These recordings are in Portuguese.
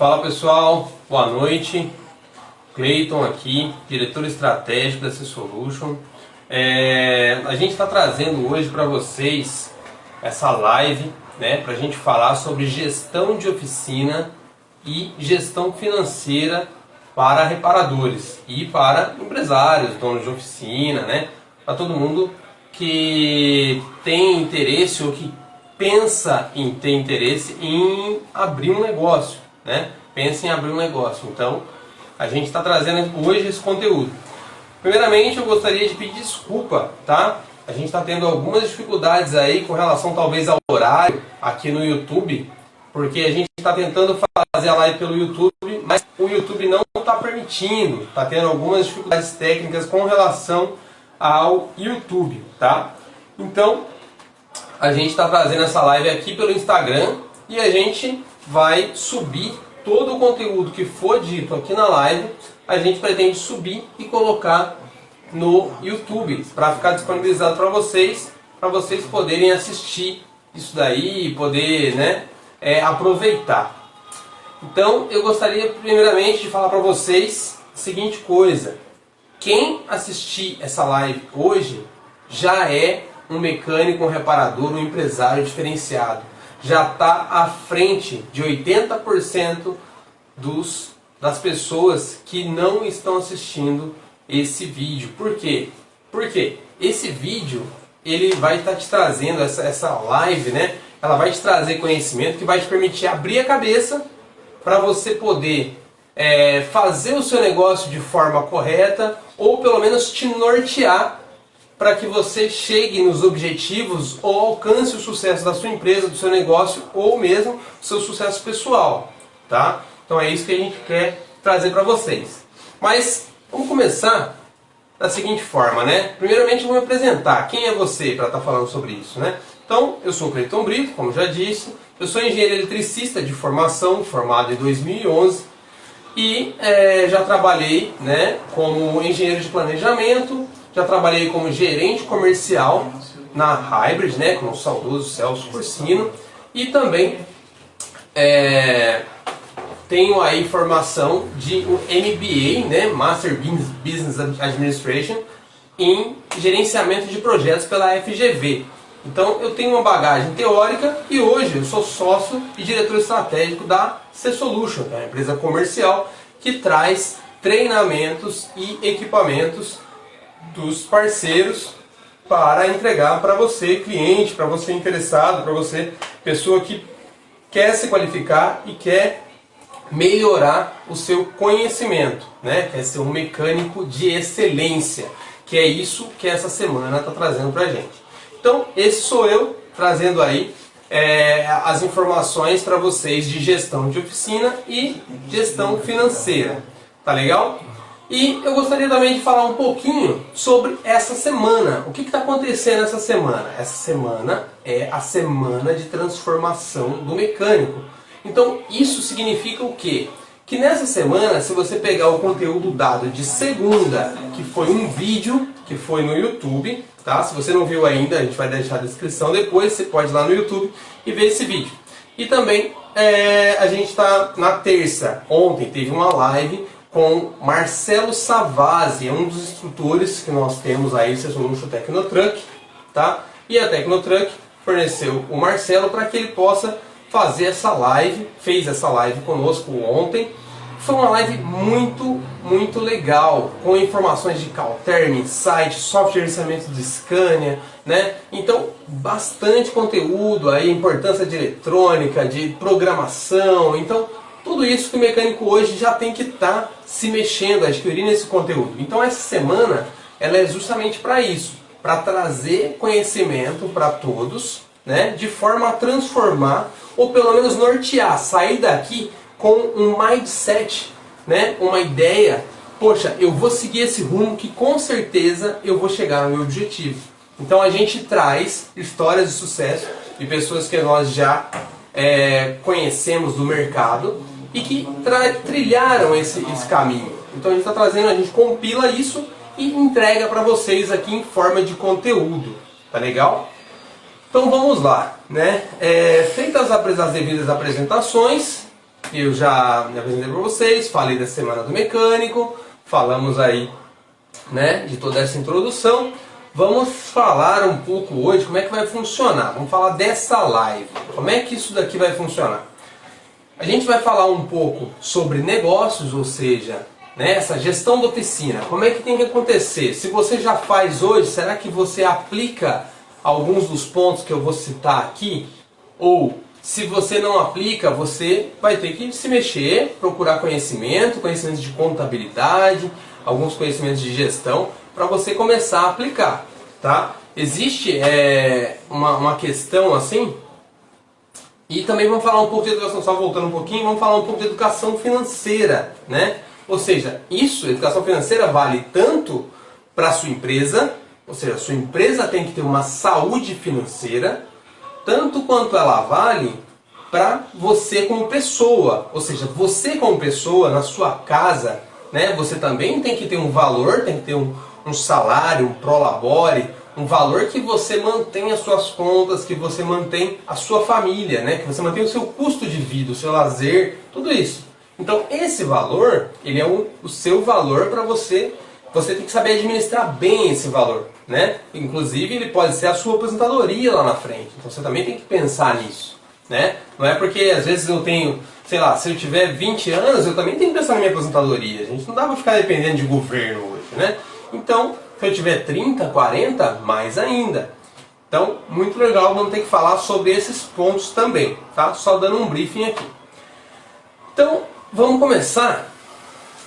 Fala pessoal, boa noite. Cleiton aqui, diretor estratégico da C-Solution. A gente está trazendo hoje para vocês essa live, para a gente falar sobre gestão de oficina e gestão financeira para reparadores e para empresários, donos de oficina, para todo mundo que tem interesse ou que pensa em ter interesse em abrir um negócio, pensa em abrir um negócio. Então, a gente está trazendo hoje esse conteúdo. Primeiramente, eu gostaria de pedir desculpa, tá? A gente está tendo algumas dificuldades aí com relação talvez ao horário aqui no YouTube, porque a gente está tentando fazer a live pelo YouTube, mas o YouTube não está permitindo, está tendo algumas dificuldades técnicas com relação ao YouTube, tá? Então, a gente está trazendo essa live aqui pelo Instagram e a gente vai subir todo o conteúdo que for dito aqui na live, a gente pretende subir e colocar no YouTube para ficar disponibilizado para vocês poderem assistir isso daí e poder aproveitar. Então eu gostaria primeiramente de falar para vocês a seguinte coisa: quem assistir essa live hoje já é um mecânico, um reparador, um empresário diferenciado. Já está à frente de 80% das pessoas que não estão assistindo esse vídeo. Por quê? Porque esse vídeo ele vai estar te trazendo, essa live, ela vai te trazer conhecimento que vai te permitir abrir a cabeça para você poder fazer o seu negócio de forma correta, ou pelo menos te nortear para que você chegue nos objetivos ou alcance o sucesso da sua empresa, do seu negócio, ou mesmo o seu sucesso pessoal, tá? Então é isso que a gente quer trazer para vocês. Mas vamos começar da seguinte forma, Primeiramente eu vou me apresentar. Quem é você para estar falando sobre isso, Então, eu sou o Cleiton Brito, como já disse. Eu sou engenheiro eletricista de formação, formado em 2011. E já trabalhei como engenheiro de planejamento. Já trabalhei como gerente comercial na Hybrid, com o saudoso Celso Corsino. E também tenho aí formação de um MBA, Master Business Administration, em gerenciamento de projetos pela FGV. Então eu tenho uma bagagem teórica e hoje eu sou sócio e diretor estratégico da C-Solution, que é uma empresa comercial que traz treinamentos e equipamentos dos parceiros para entregar para você, cliente, para você interessado, para você, pessoa que quer se qualificar e quer melhorar o seu conhecimento, quer ser um mecânico de excelência, que é isso que essa semana está trazendo para a gente. Então, esse sou eu trazendo aí as informações para vocês de gestão de oficina e gestão financeira, tá legal? E eu gostaria também de falar um pouquinho sobre essa semana. O que está acontecendo essa semana? Essa semana é a semana de transformação do mecânico. Então isso significa o quê? Que nessa semana, se você pegar o conteúdo dado de segunda, que foi um vídeo que foi no YouTube, tá? Se você não viu ainda, a gente vai deixar a descrição depois, você pode ir lá no YouTube e ver esse vídeo. E também a gente está na terça, ontem teve uma live com Marcelo Savazzi, é um dos instrutores que nós temos aí, C-Solution Tecnotruck, tá? E a Tecnotruck forneceu o Marcelo para que ele possa fazer essa live, fez essa live conosco ontem. Foi uma live muito legal, com informações de Calterm, Insight, software de gerenciamento de Scania, Então, bastante conteúdo aí, importância de eletrônica, de programação. Então, tudo isso que o mecânico hoje já tem que estar se mexendo, adquirindo esse conteúdo. Então essa semana ela é justamente para isso, para trazer conhecimento para todos, de forma a transformar, ou pelo menos nortear, sair daqui com um mindset, uma ideia, poxa, eu vou seguir esse rumo que com certeza eu vou chegar no meu objetivo. Então a gente traz histórias de sucesso de pessoas que nós já conhecemos do mercado e que trilharam esse caminho. Então a gente está trazendo, a gente compila isso e entrega para vocês aqui em forma de conteúdo, tá legal? Então vamos lá, Feitas as devidas apresentações, eu já me apresentei para vocês, falei da Semana do Mecânico, falamos aí, né, de toda essa introdução. Vamos falar um pouco hoje como é que vai funcionar. Vamos falar dessa live. Como é que isso daqui vai funcionar? A gente vai falar um pouco sobre negócios, ou seja, né, essa gestão da oficina. Como é que tem que acontecer? Se você já faz hoje, será que você aplica alguns dos pontos que eu vou citar aqui? Ou se você não aplica, você vai ter que se mexer, procurar conhecimentos de contabilidade, alguns conhecimentos de gestão, para você começar a aplicar, tá? Existe uma questão assim, e também vamos falar um pouco de educação, só voltando um pouquinho, vamos falar um pouco de educação financeira, né? Ou seja, educação financeira vale tanto para a sua empresa, ou seja, a sua empresa tem que ter uma saúde financeira, tanto quanto ela vale para você como pessoa, ou seja, você como pessoa na sua casa, né? Você também tem que ter um valor, tem que ter um salário, um prolabore, um valor que você mantém as suas contas, que você mantém a sua família, né? Que você mantém o seu custo de vida, o seu lazer, tudo isso. Então esse valor, ele é o seu valor para você. Você tem que saber administrar bem esse valor, né? Inclusive ele pode ser a sua aposentadoria lá na frente. Então você também tem que pensar nisso, né? Não é porque às vezes eu tenho, sei lá, se eu tiver 20 anos, eu também tenho que pensar na minha aposentadoria. A gente não dá para ficar dependendo de governo hoje, né? Então, se eu tiver 30, 40, mais ainda. Então, muito legal, vamos ter que falar sobre esses pontos também, tá? Só dando um briefing aqui. Então, vamos começar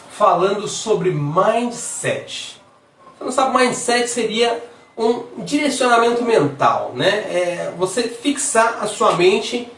falando sobre mindset. Você não sabe, mindset seria um direcionamento mental, né? Você fixar a sua mente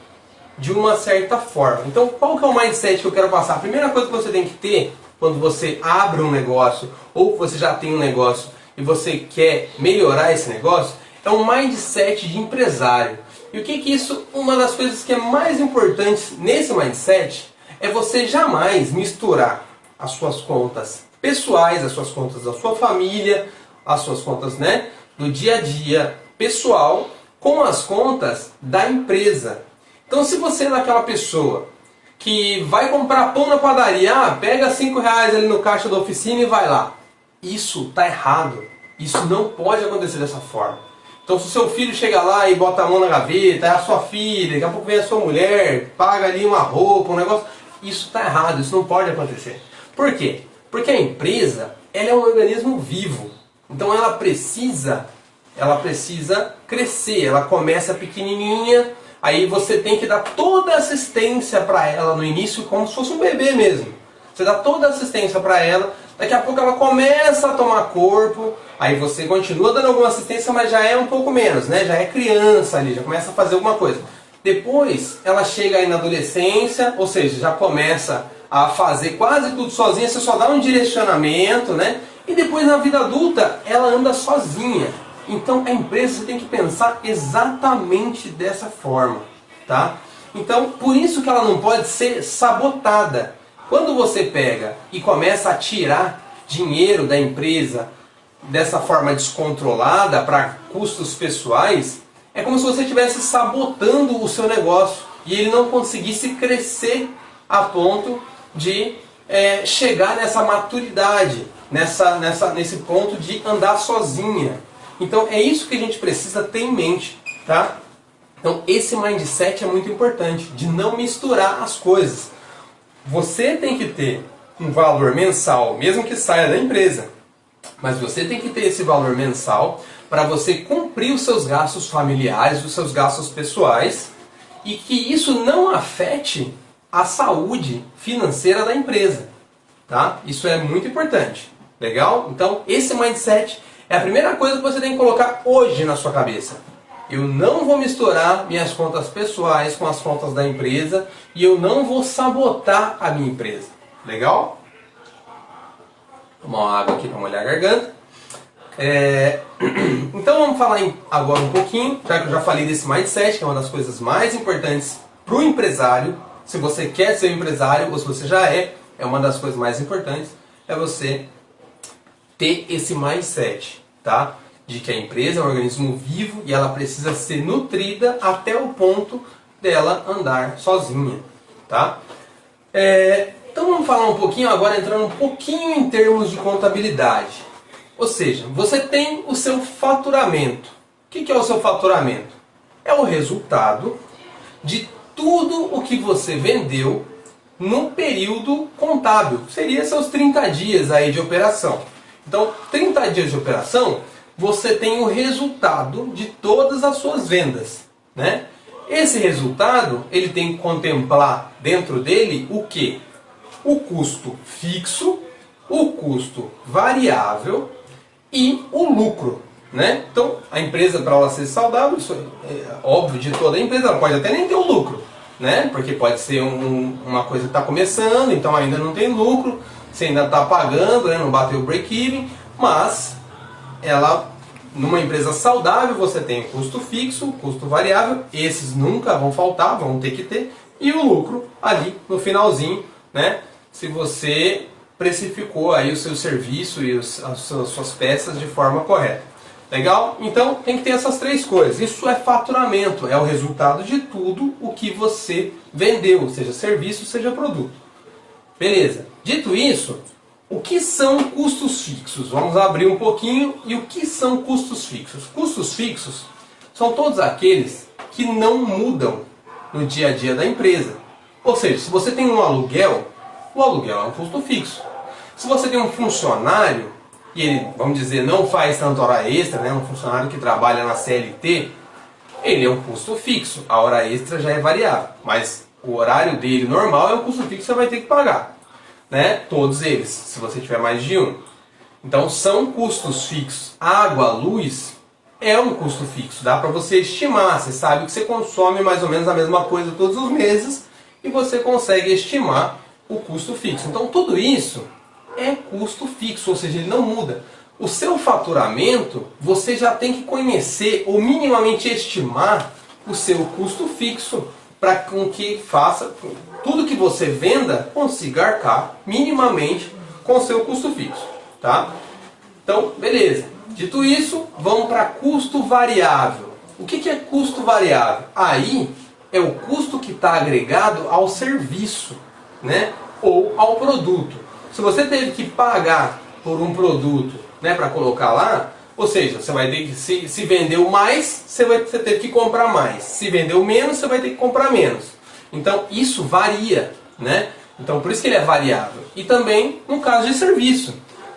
de uma certa forma. Então, qual que é o mindset que eu quero passar? A primeira coisa que você tem que ter quando você abre um negócio ou você já tem um negócio e você quer melhorar esse negócio, é um mindset de empresário. E o que isso, uma das coisas que é mais importante nesse mindset é você jamais misturar as suas contas pessoais, as suas contas da sua família, as suas contas, né, do dia a dia pessoal com as contas da empresa. Então se você é daquela pessoa que vai comprar pão na padaria, pega R$5 ali no caixa da oficina e vai lá. Isso está errado. Isso não pode acontecer dessa forma. Então se o seu filho chega lá e bota a mão na gaveta, é a sua filha, daqui a pouco vem a sua mulher, paga ali uma roupa, um negócio, isso está errado, isso não pode acontecer. Por quê? Porque a empresa, ela é um organismo vivo. Então ela precisa crescer, ela começa pequenininha, aí você tem que dar toda a assistência para ela no início, como se fosse um bebê mesmo. Você dá toda a assistência para ela, daqui a pouco ela começa a tomar corpo, aí você continua dando alguma assistência, mas já é um pouco menos, né? Já é criança ali, já começa a fazer alguma coisa. Depois ela chega aí na adolescência, ou seja, já começa a fazer quase tudo sozinha, você só dá um direcionamento, né? E depois na vida adulta ela anda sozinha. Então a empresa tem que pensar exatamente dessa forma, tá? Então por isso que ela não pode ser sabotada. Quando você pega e começa a tirar dinheiro da empresa dessa forma descontrolada para custos pessoais, é como se você estivesse sabotando o seu negócio e ele não conseguisse crescer a ponto de chegar nessa maturidade, nesse ponto de andar sozinha. Então é isso que a gente precisa ter em mente, tá? Então esse mindset é muito importante, de não misturar as coisas. Você tem que ter um valor mensal, mesmo que saia da empresa, mas você tem que ter esse valor mensal para você cumprir os seus gastos familiares, os seus gastos pessoais, e que isso não afete a saúde financeira da empresa, tá? Isso é muito importante, legal? Então esse mindset é a primeira coisa que você tem que colocar hoje na sua cabeça. Eu não vou misturar minhas contas pessoais com as contas da empresa e eu não vou sabotar a minha empresa. Legal? Tomar uma água aqui para molhar a garganta. Então vamos falar agora um pouquinho, já que eu já falei desse mindset, que é uma das coisas mais importantes para o empresário. Se você quer ser um empresário ou se você já é uma das coisas mais importantes, é você ter esse mindset, tá? De que a empresa é um organismo vivo e ela precisa ser nutrida até o ponto dela andar sozinha, tá? Então vamos falar um pouquinho agora, entrando um pouquinho em termos de contabilidade. Ou seja, você tem o seu faturamento. O que é o seu faturamento? É o resultado de tudo o que você vendeu no período contábil. Seria seus 30 dias aí de operação. Então, 30 dias de operação, você tem o resultado de todas as suas vendas, né? Esse resultado, ele tem que contemplar dentro dele o quê? O custo fixo, o custo variável e o lucro, né? Então, a empresa, para ela ser saudável, isso é óbvio de toda a empresa, ela pode até nem ter o lucro, né? Porque pode ser uma coisa que está começando, então ainda não tem lucro, você ainda está pagando, né? Não bateu o break-even, mas ela, numa empresa saudável, você tem o custo fixo, o custo variável, esses nunca vão faltar, vão ter que ter, e o lucro ali no finalzinho, né? Se você precificou aí o seu serviço e as suas peças de forma correta. Legal? Então tem que ter essas três coisas. Isso é faturamento, é o resultado de tudo o que você vendeu, seja serviço, seja produto. Beleza. Dito isso, o que são custos fixos? Vamos abrir um pouquinho. E o que são custos fixos? Custos fixos são todos aqueles que não mudam no dia a dia da empresa. Ou seja, se você tem um aluguel, o aluguel é um custo fixo. Se você tem um funcionário e ele, vamos dizer, não faz tanta hora extra, né, um funcionário que trabalha na CLT, ele é um custo fixo. A hora extra já é variável, mas o horário dele normal é um custo fixo que você vai ter que pagar, né? Todos eles, se você tiver mais de um. Então são custos fixos. Água, luz é um custo fixo. Dá para você estimar. Você sabe que você consome mais ou menos a mesma coisa todos os meses e você consegue estimar o custo fixo. Então tudo isso é custo fixo, ou seja, ele não muda. O seu faturamento, você já tem que conhecer ou minimamente estimar o seu custo fixo para que faça tudo que você venda consiga arcar minimamente com o seu custo fixo, tá? Então, beleza. Dito isso, vamos para custo variável. O que é custo variável? Aí é o custo que está agregado ao serviço, né? Ou ao produto. Se você teve que pagar por um produto, né, para colocar lá, ou seja, você vai ter que, se vendeu mais, você teve que comprar mais. Se vendeu menos, você vai ter que comprar menos. Então isso varia, né? Então por isso que ele é variável. E também no caso de serviço.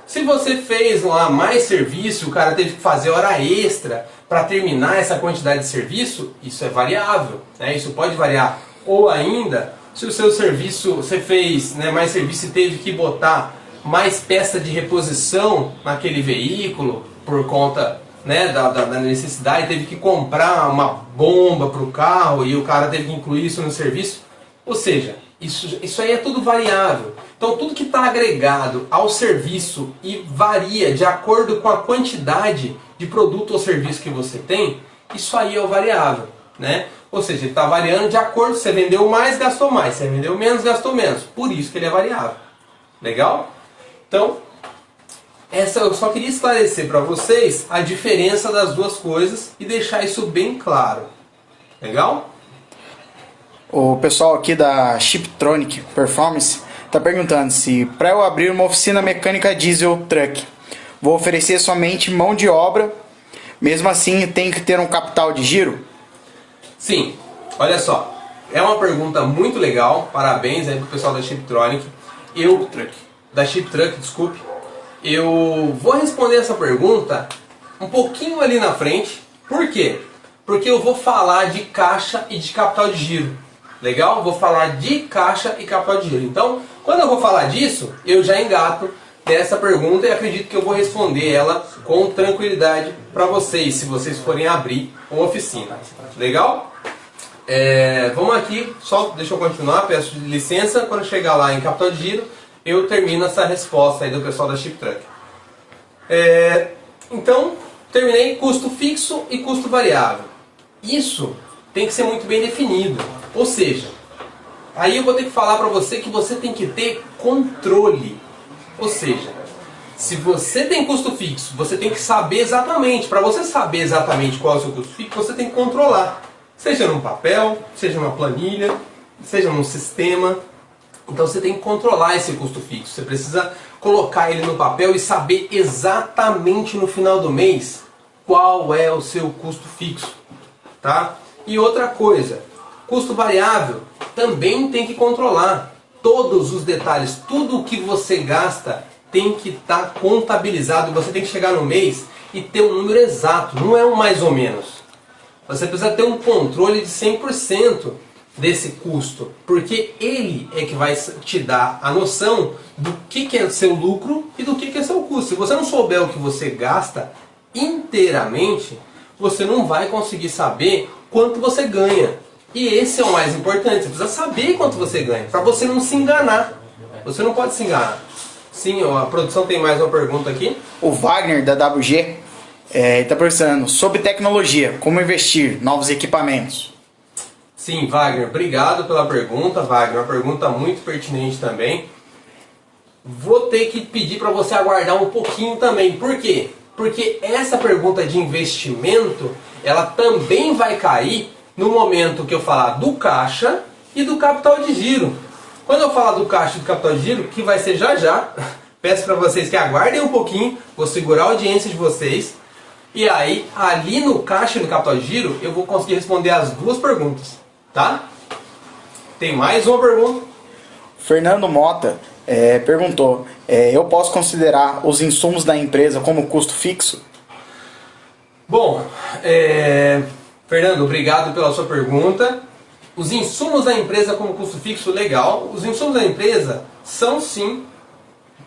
Se você fez lá mais serviço, o cara teve que fazer hora extra para terminar essa quantidade de serviço, isso é variável, né? Isso pode variar. Ou ainda, se o seu serviço, você fez, né, mais serviço e teve que botar mais peça de reposição naquele veículo por conta, né, da necessidade, teve que comprar uma bomba para o carro e o cara teve que incluir isso no serviço. Ou seja, isso aí é tudo variável. Então tudo que está agregado ao serviço e varia de acordo com a quantidade de produto ou serviço que você tem, isso aí é o variável, né? Ou seja, ele está variando de acordo, você vendeu mais, gastou mais, você vendeu menos, gastou menos. Por isso que ele é variável. Legal? Então, eu só queria esclarecer para vocês a diferença das duas coisas e deixar isso bem claro. Legal? O pessoal aqui da Chiptronic Performance está perguntando se para eu abrir uma oficina mecânica diesel truck, vou oferecer somente mão de obra, mesmo assim tem que ter um capital de giro? Sim, olha só, é uma pergunta muito legal, parabéns aí pro pessoal da Chiptronic, da Chiptruck, desculpe. Eu vou responder essa pergunta um pouquinho ali na frente. Por quê? Porque eu vou falar de caixa e de capital de giro. Legal? Vou falar de caixa e capital de giro. Então, quando eu vou falar disso, eu já engato dessa pergunta e acredito que eu vou responder ela com tranquilidade para vocês, se vocês forem abrir uma oficina. Legal? Vamos aqui, só deixa eu continuar, peço licença. Quando chegar lá em capital de giro, eu termino essa resposta aí do pessoal da Chiptruck. Então, terminei custo fixo e custo variável. Isso tem que ser muito bem definido. Ou seja, aí eu vou ter que falar para você que você tem que ter controle. Ou seja, se você tem custo fixo, você tem que saber exatamente. Para você saber exatamente qual é o seu custo fixo, você tem que controlar. Seja num papel, seja numa planilha, seja num sistema. Então você tem que controlar esse custo fixo. Você precisa colocar ele no papel e saber exatamente no final do mês qual é o seu custo fixo, tá? E outra coisa, custo variável também tem que controlar todos os detalhes. Tudo o que você gasta tem que estar contabilizado. Você tem que chegar no mês e ter um número exato, não é um mais ou menos. Você precisa ter um controle de 100% desse custo, porque ele é que vai te dar a noção do que é seu lucro e do que é seu custo. Se você não souber o que você gasta inteiramente, você não vai conseguir saber quanto você ganha. E esse é o mais importante, você precisa saber quanto você ganha, para você não se enganar. Você não pode se enganar. Sim, a produção tem mais uma pergunta aqui. O Wagner, da WG, está perguntando sobre tecnologia, como investir, novos equipamentos. Sim, Wagner, obrigado pela pergunta, Wagner, uma pergunta muito pertinente também. Vou ter que pedir para você aguardar um pouquinho também. Por quê? Porque essa pergunta de investimento, ela também vai cair no momento que eu falar do caixa e do capital de giro. Quando eu falar do caixa e do capital de giro, que vai ser já já, peço para vocês que aguardem um pouquinho, vou segurar a audiência de vocês. E aí, ali no caixa e no capital de giro, eu vou conseguir responder as duas perguntas, tá? Tem mais uma pergunta? Fernando Mota perguntou, eu posso considerar os insumos da empresa como custo fixo? Bom, Fernando, obrigado pela sua pergunta. Os insumos da empresa como custo fixo, legal. Os insumos da empresa são sim,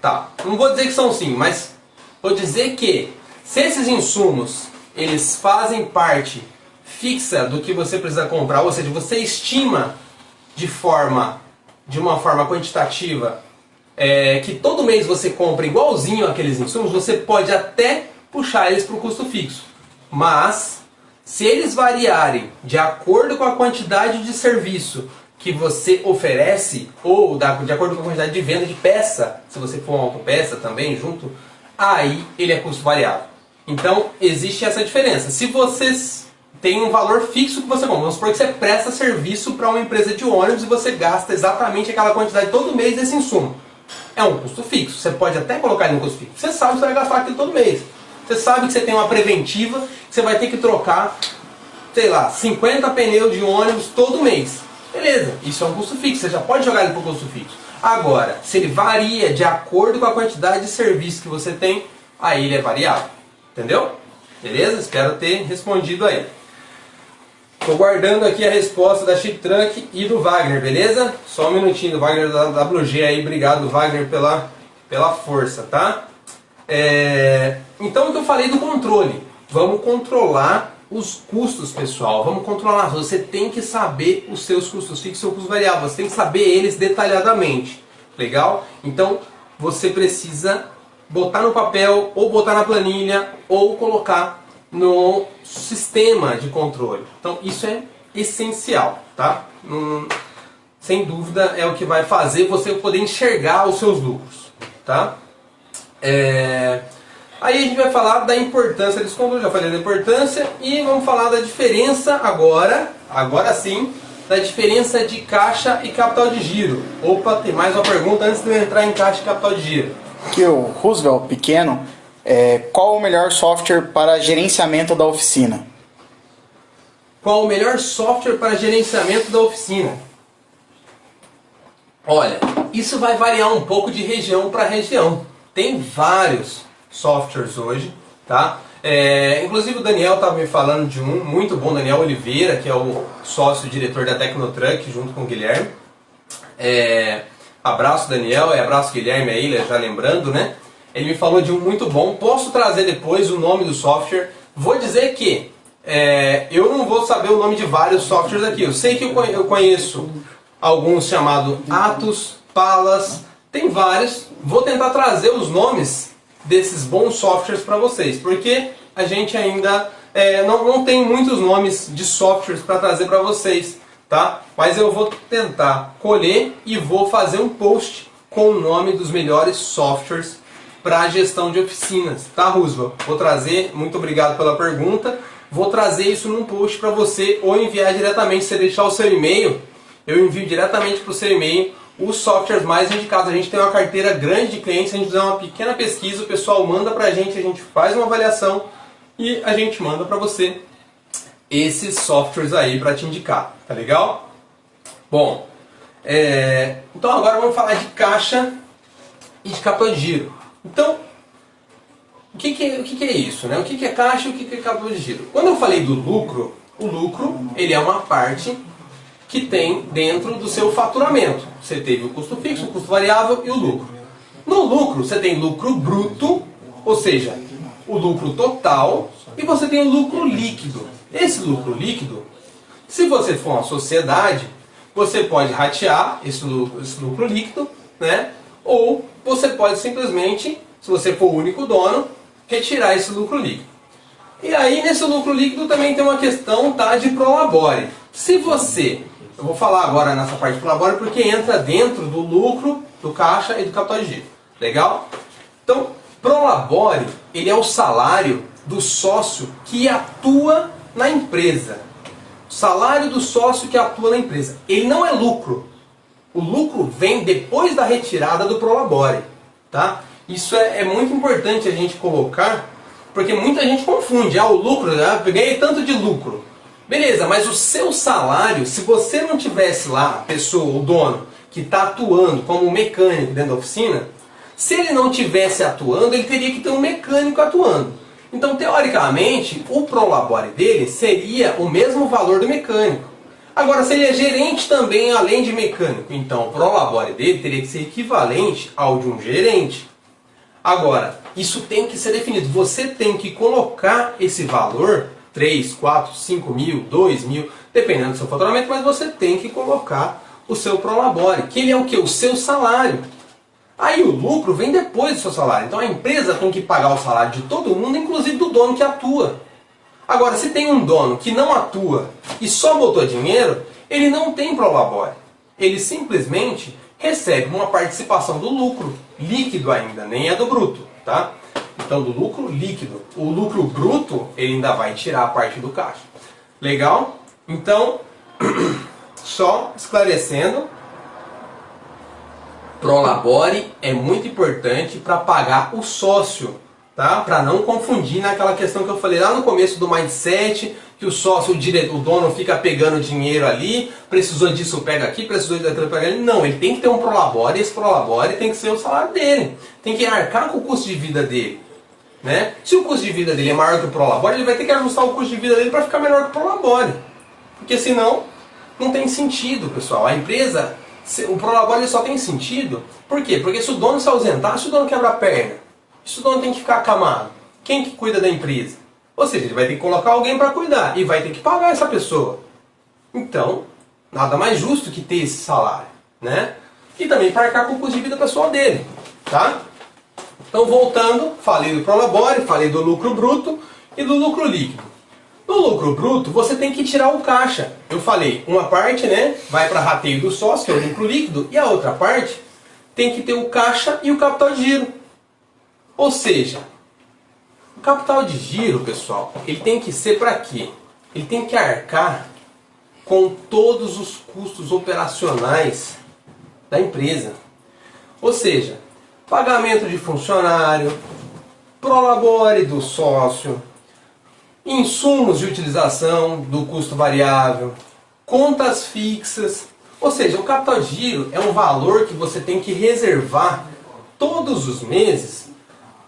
tá, não vou dizer que são sim, mas vou dizer que se esses insumos, eles fazem parte fixa do que você precisa comprar, ou seja, você estima de uma forma quantitativa, que todo mês você compra igualzinho aqueles insumos, você pode até puxar eles para o custo fixo. Mas, se eles variarem de acordo com a quantidade de serviço que você oferece, ou de acordo com a quantidade de venda de peça, se você for uma autopeça também junto, aí ele é custo variável. Então, existe essa diferença. Se vocês têm um valor fixo que você compra, vamos supor que você presta serviço para uma empresa de ônibus e você gasta exatamente aquela quantidade todo mês desse insumo. É um custo fixo. Você pode até colocar ele no custo fixo. Você sabe que você vai gastar aquilo todo mês. Você sabe que você tem uma preventiva, que você vai ter que trocar, sei lá, 50 pneus de ônibus todo mês. Beleza, isso é um custo fixo, você já pode jogar ele para o custo fixo. Agora, se ele varia de acordo com a quantidade de serviço que você tem, aí ele é variável. Entendeu? Beleza? Espero ter respondido aí. Estou guardando aqui a resposta da Chip Trunk e do Wagner, beleza? Só um minutinho do Wagner da WG aí. Obrigado, Wagner, pela força, tá? Então, o que eu falei do controle. Vamos controlar os custos, pessoal. Vamos controlar. Você tem que saber os seus custos fixos e seus custos variáveis. Você tem que saber eles detalhadamente. Legal? Então, você precisa botar no papel, ou botar na planilha, ou colocar no sistema de controle. Então, isso é essencial, tá? Sem dúvida, é o que vai fazer você poder enxergar os seus lucros, tá? Aí a gente vai falar da importância desse controle, já falei da importância, e vamos falar da diferença agora sim, da diferença de caixa e capital de giro. Opa, tem mais uma pergunta antes de eu entrar em caixa e capital de giro. Aqui o Roosevelt Pequeno, qual o melhor software para gerenciamento da oficina? Qual o melhor software para gerenciamento da oficina? Olha, isso vai variar um pouco de região para região. Tem vários softwares hoje, tá? Inclusive o Daniel estava me falando de um muito bom, Daniel Oliveira, que é o sócio-diretor da Tecnotruck, junto com o Guilherme. Abraço Daniel, abraço Guilherme aí, já lembrando, né? Ele me falou de um muito bom, posso trazer depois o nome do software. Vou dizer que eu não vou saber o nome de vários softwares aqui. Eu sei que eu conheço alguns chamados Atos, Palas, tem vários. Vou tentar trazer os nomes desses bons softwares para vocês, porque a gente ainda não tem muitos nomes de softwares para trazer para vocês, tá? Mas eu vou tentar colher e vou fazer um post com o nome dos melhores softwares para gestão de oficinas, tá, Roosevelt? Vou trazer, muito obrigado pela pergunta, vou trazer isso num post para você ou enviar diretamente, se você deixar o seu e-mail, eu envio diretamente para o seu e-mail os softwares mais indicados. A gente tem uma carteira grande de clientes, a gente fizer uma pequena pesquisa, o pessoal manda pra gente, a gente faz uma avaliação e a gente manda pra você esses softwares aí pra te indicar, tá legal? Bom, então agora vamos falar de caixa e de capital de giro. Então, o que é isso, né? O que é caixa e o que é capital de giro? Quando eu falei do lucro, o lucro ele é uma parte que tem dentro do seu faturamento. Você teve o custo fixo, o custo variável e o lucro. No lucro você tem lucro bruto, ou seja, o lucro total, e você tem o lucro líquido. Esse lucro líquido, se você for uma sociedade, você pode ratear esse lucro líquido, né? Ou você pode simplesmente, se você for o único dono, retirar esse lucro líquido. E aí nesse lucro líquido também tem uma questão, tá, de prolabore. Se você, eu vou falar agora nessa parte de prolabore porque entra dentro do lucro, do caixa e do capital de giro. Legal? Então, prolabore, ele é o salário do sócio que atua na empresa. O salário do sócio que atua na empresa. Ele não é lucro. O lucro vem depois da retirada do prolabore, tá? Isso é muito importante a gente colocar, porque muita gente confunde. O lucro, ganhei tanto de lucro. Beleza, mas o seu salário, se você não tivesse lá a pessoa, o dono, que está atuando como mecânico dentro da oficina, se ele não tivesse atuando, ele teria que ter um mecânico atuando. Então, teoricamente, o prolabore dele seria o mesmo valor do mecânico. Agora, se ele é gerente também, além de mecânico, então o prolabore dele teria que ser equivalente ao de um gerente. Agora, isso tem que ser definido. Você tem que colocar esse valor, 3, 4, 5 mil, 2 mil, dependendo do seu faturamento, mas você tem que colocar o seu prolabore, que ele é o quê? O seu salário. Aí o lucro vem depois do seu salário. Então a empresa tem que pagar o salário de todo mundo, inclusive do dono que atua. Agora, se tem um dono que não atua e só botou dinheiro, ele não tem prolabore. Ele simplesmente recebe uma participação do lucro líquido ainda, nem é do bruto, tá? Então do lucro líquido. O lucro bruto, ele ainda vai tirar a parte do caixa. Legal? Então, só esclarecendo, prolabore é muito importante para pagar o sócio, tá? Para não confundir naquela questão que eu falei lá no começo do mindset, que o sócio, o dono fica pegando dinheiro ali, precisou disso, pega aqui, precisou daquilo, pega ali. Não, ele tem que ter um prolabore, e esse prolabore tem que ser o salário dele. Tem que arcar com o custo de vida dele, né? Se o custo de vida dele é maior que o prolabore, ele vai ter que ajustar o custo de vida dele para ficar menor que o prolabore. Porque senão, não tem sentido, pessoal. A empresa, o prolabore só tem sentido. Por quê? Porque se o dono se ausentar, se o dono quebra a perna, se o dono tem que ficar acamado, quem que cuida da empresa? Ou seja, ele vai ter que colocar alguém para cuidar e vai ter que pagar essa pessoa. Então, nada mais justo que ter esse salário, né? E também para arcar com o custo de vida pessoal dele, tá? Então, voltando, falei do prolabore, falei do lucro bruto e do lucro líquido. No lucro bruto, você tem que tirar o caixa. Eu falei, uma parte, né, vai para rateio do sócio, que é o lucro líquido, e a outra parte tem que ter o caixa e o capital de giro. Ou seja, o capital de giro, pessoal, ele tem que ser para quê? Ele tem que arcar com todos os custos operacionais da empresa. Ou seja, pagamento de funcionário, prolabore do sócio, insumos de utilização do custo variável, contas fixas. Ou seja, o capital de giro é um valor que você tem que reservar todos os meses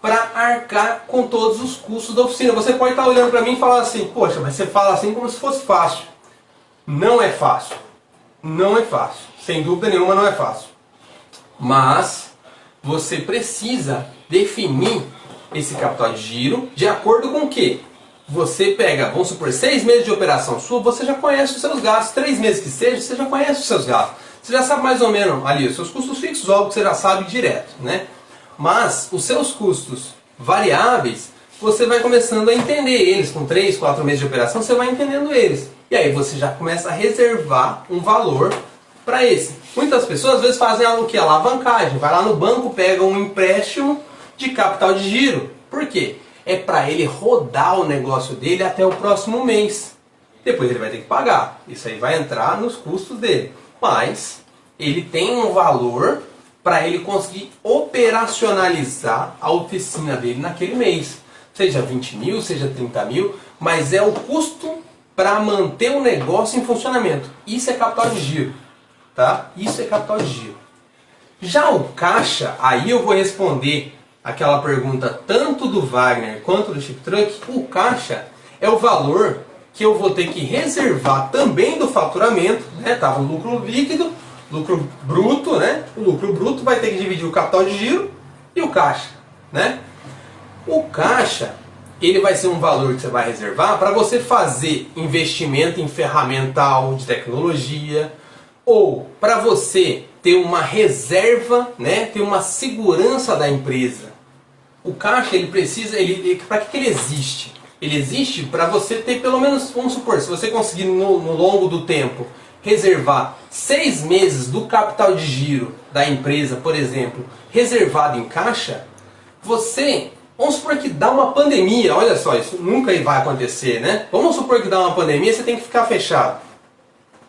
para arcar com todos os custos da oficina. Você pode estar olhando para mim e falar assim, poxa, mas você fala assim como se fosse fácil. Não é fácil. Não é fácil. Sem dúvida nenhuma não é fácil. Mas você precisa definir esse capital de giro de acordo com o quê? Você pega, vamos supor, 6 meses de operação sua, você já conhece os seus gastos. 3 meses que seja, você já conhece os seus gastos. Você já sabe mais ou menos ali os seus custos fixos, óbvio que você já sabe direto, né? Mas os seus custos variáveis, você vai começando a entender eles. Com 3, 4 meses de operação, você vai entendendo eles. E aí você já começa a reservar um valor para esse. Muitas pessoas às vezes fazem o que? Alavancagem. Vai lá no banco, pega um empréstimo de capital de giro. Por quê? É para ele rodar o negócio dele até o próximo mês. Depois ele vai ter que pagar. Isso aí vai entrar nos custos dele. Mas ele tem um valor para ele conseguir operacionalizar a oficina dele naquele mês. Seja 20 mil, seja 30 mil, mas é o custo para manter o negócio em funcionamento. Isso é capital de giro, tá? Isso é capital de giro. Já o caixa, aí eu vou responder aquela pergunta tanto do Wagner quanto do Chip Truck. O caixa é o valor que eu vou ter que reservar também do faturamento, né? Tava o lucro líquido, lucro bruto, né? O lucro bruto vai ter que dividir o capital de giro e o caixa, né? O caixa, ele vai ser um valor que você vai reservar para você fazer investimento em ferramental de tecnologia, ou para você ter uma reserva, né? Ter uma segurança da empresa. O caixa, ele precisa, para que ele existe? Ele existe para você ter pelo menos, vamos supor, se você conseguir no longo do tempo reservar 6 meses do capital de giro da empresa, por exemplo, reservado em caixa, você, vamos supor que dá uma pandemia, olha só, isso nunca vai acontecer, né? Vamos supor que dá uma pandemia, você tem que ficar fechado.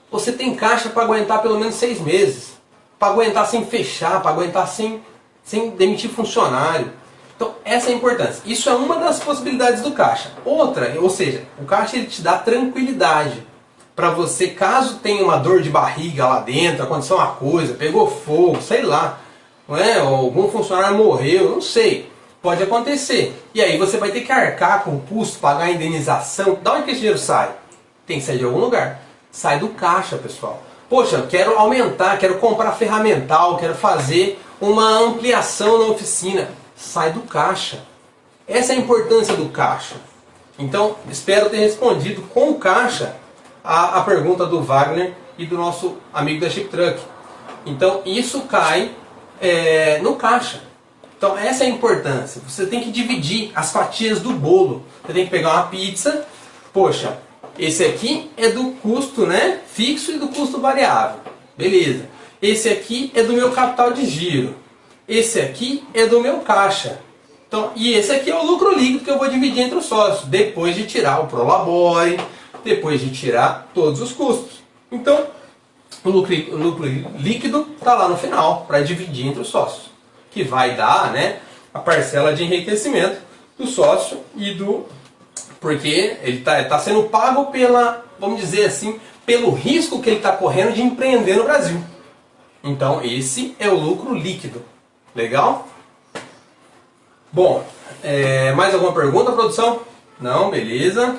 Você tem caixa para aguentar pelo menos 6 meses, para aguentar sem fechar, para aguentar sem demitir funcionário. Então essa é a importância. Isso é uma das possibilidades do caixa. Outra, ou seja, o caixa ele te dá tranquilidade para você, caso tenha uma dor de barriga lá dentro, aconteceu uma coisa, pegou fogo, sei lá, não é? Ou algum funcionário morreu, não sei, pode acontecer. E aí você vai ter que arcar com o custo, pagar a indenização. Da onde que esse dinheiro sai? Tem que sair de algum lugar. Sai do caixa, pessoal. Poxa, quero aumentar, quero comprar ferramental, quero fazer uma ampliação na oficina. Sai do caixa. Essa é a importância do caixa. Então, espero ter respondido com o caixa a pergunta do Wagner e do nosso amigo da Chip Truck. Então, isso cai no caixa. Então, essa é a importância. Você tem que dividir as fatias do bolo. Você tem que pegar uma pizza. Poxa, esse aqui é do custo, né, fixo e do custo variável. Beleza. Esse aqui é do meu capital de giro. Esse aqui é do meu caixa. Então, e esse aqui é o lucro líquido que eu vou dividir entre os sócios, depois de tirar o prolabore, depois de tirar todos os custos. Então, o lucro líquido está lá no final, para dividir entre os sócios, que vai dar, né, a parcela de enriquecimento do sócio e do... Porque ele está sendo pago pela, vamos dizer assim, pelo risco que ele está correndo de empreender no Brasil. Então, esse é o lucro líquido. Legal? Bom, mais alguma pergunta, produção? Não, beleza.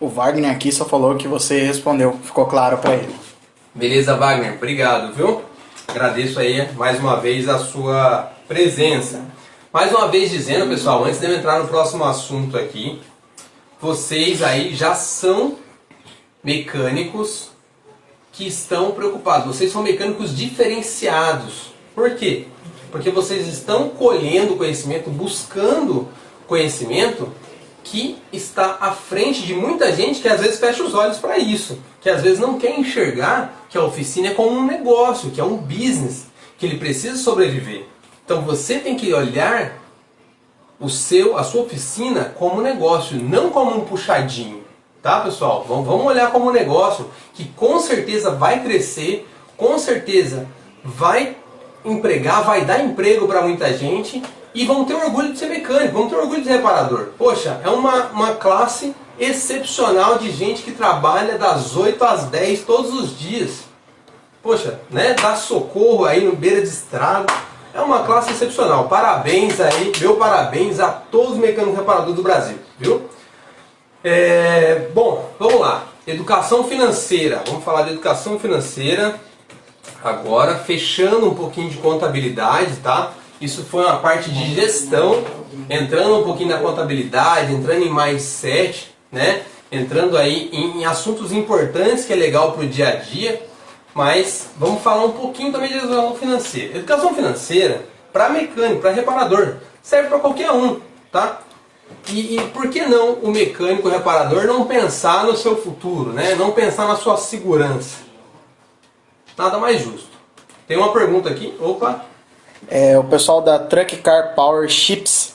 O Wagner aqui só falou que você respondeu, ficou claro para ele. Beleza, Wagner, obrigado, viu? Agradeço aí mais uma vez a sua presença. Mais uma vez dizendo, pessoal, antes de eu entrar no próximo assunto aqui, vocês aí já são mecânicos que estão preocupados. Vocês são mecânicos diferenciados. Por quê? Porque vocês estão colhendo conhecimento, buscando conhecimento que está à frente de muita gente que às vezes fecha os olhos para isso. Que às vezes não quer enxergar que a oficina é como um negócio, que é um business, que ele precisa sobreviver. Então você tem que olhar a sua oficina como um negócio, não como um puxadinho. Tá, pessoal? Vamos olhar como um negócio que com certeza vai crescer, com certeza vai empregar, vai dar emprego para muita gente e vão ter orgulho de ser mecânico, vão ter orgulho de ser reparador. Poxa, é uma classe excepcional de gente que trabalha das 8 às 10 todos os dias. Poxa, né? Dá socorro aí no beira de estrada. É uma classe excepcional. Parabéns aí, meu parabéns a todos os mecânicos reparadores do Brasil, viu? Bom, vamos lá. Educação financeira. Vamos falar de educação financeira agora, fechando um pouquinho de contabilidade, tá? Isso foi uma parte de gestão, entrando um pouquinho na contabilidade, entrando em mindset, né? Entrando aí em assuntos importantes que é legal para o dia a dia. Mas vamos falar um pouquinho também de educação financeira. Educação financeira, para mecânico, para reparador, serve para qualquer um, tá? E por que não o mecânico, o reparador, não pensar no seu futuro, né? Não pensar na sua segurança? Nada mais justo. Tem uma pergunta aqui, opa. O pessoal da Truck Car Power Chips,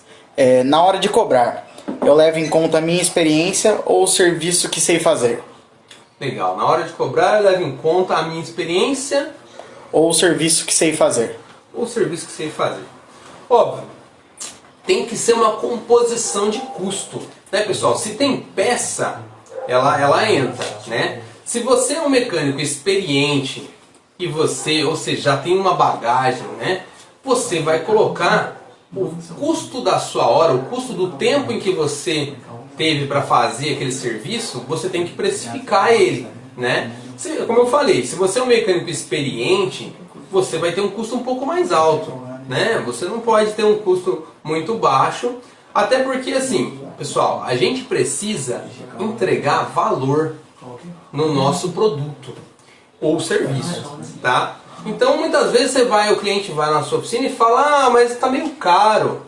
na hora de cobrar, eu levo em conta a minha experiência ou o serviço que sei fazer? Legal, na hora de cobrar eu levo em conta a minha experiência ou o serviço que sei fazer? O serviço que você fazer. Óbvio, tem que ser uma composição de custo, né, pessoal? Se tem peça, ela entra, né? Se você é um mecânico experiente e você, ou seja, já tem uma bagagem, né? Você vai colocar o custo da sua hora, o custo do tempo em que você teve para fazer aquele serviço, você tem que precificar ele, né? Como eu falei, se você é um mecânico experiente, você vai ter um custo um pouco mais alto, né? Você não pode ter um custo muito baixo, até porque assim, pessoal, a gente precisa entregar valor no nosso produto ou serviço, tá? Então muitas vezes o cliente vai na sua oficina e fala, mas está meio caro.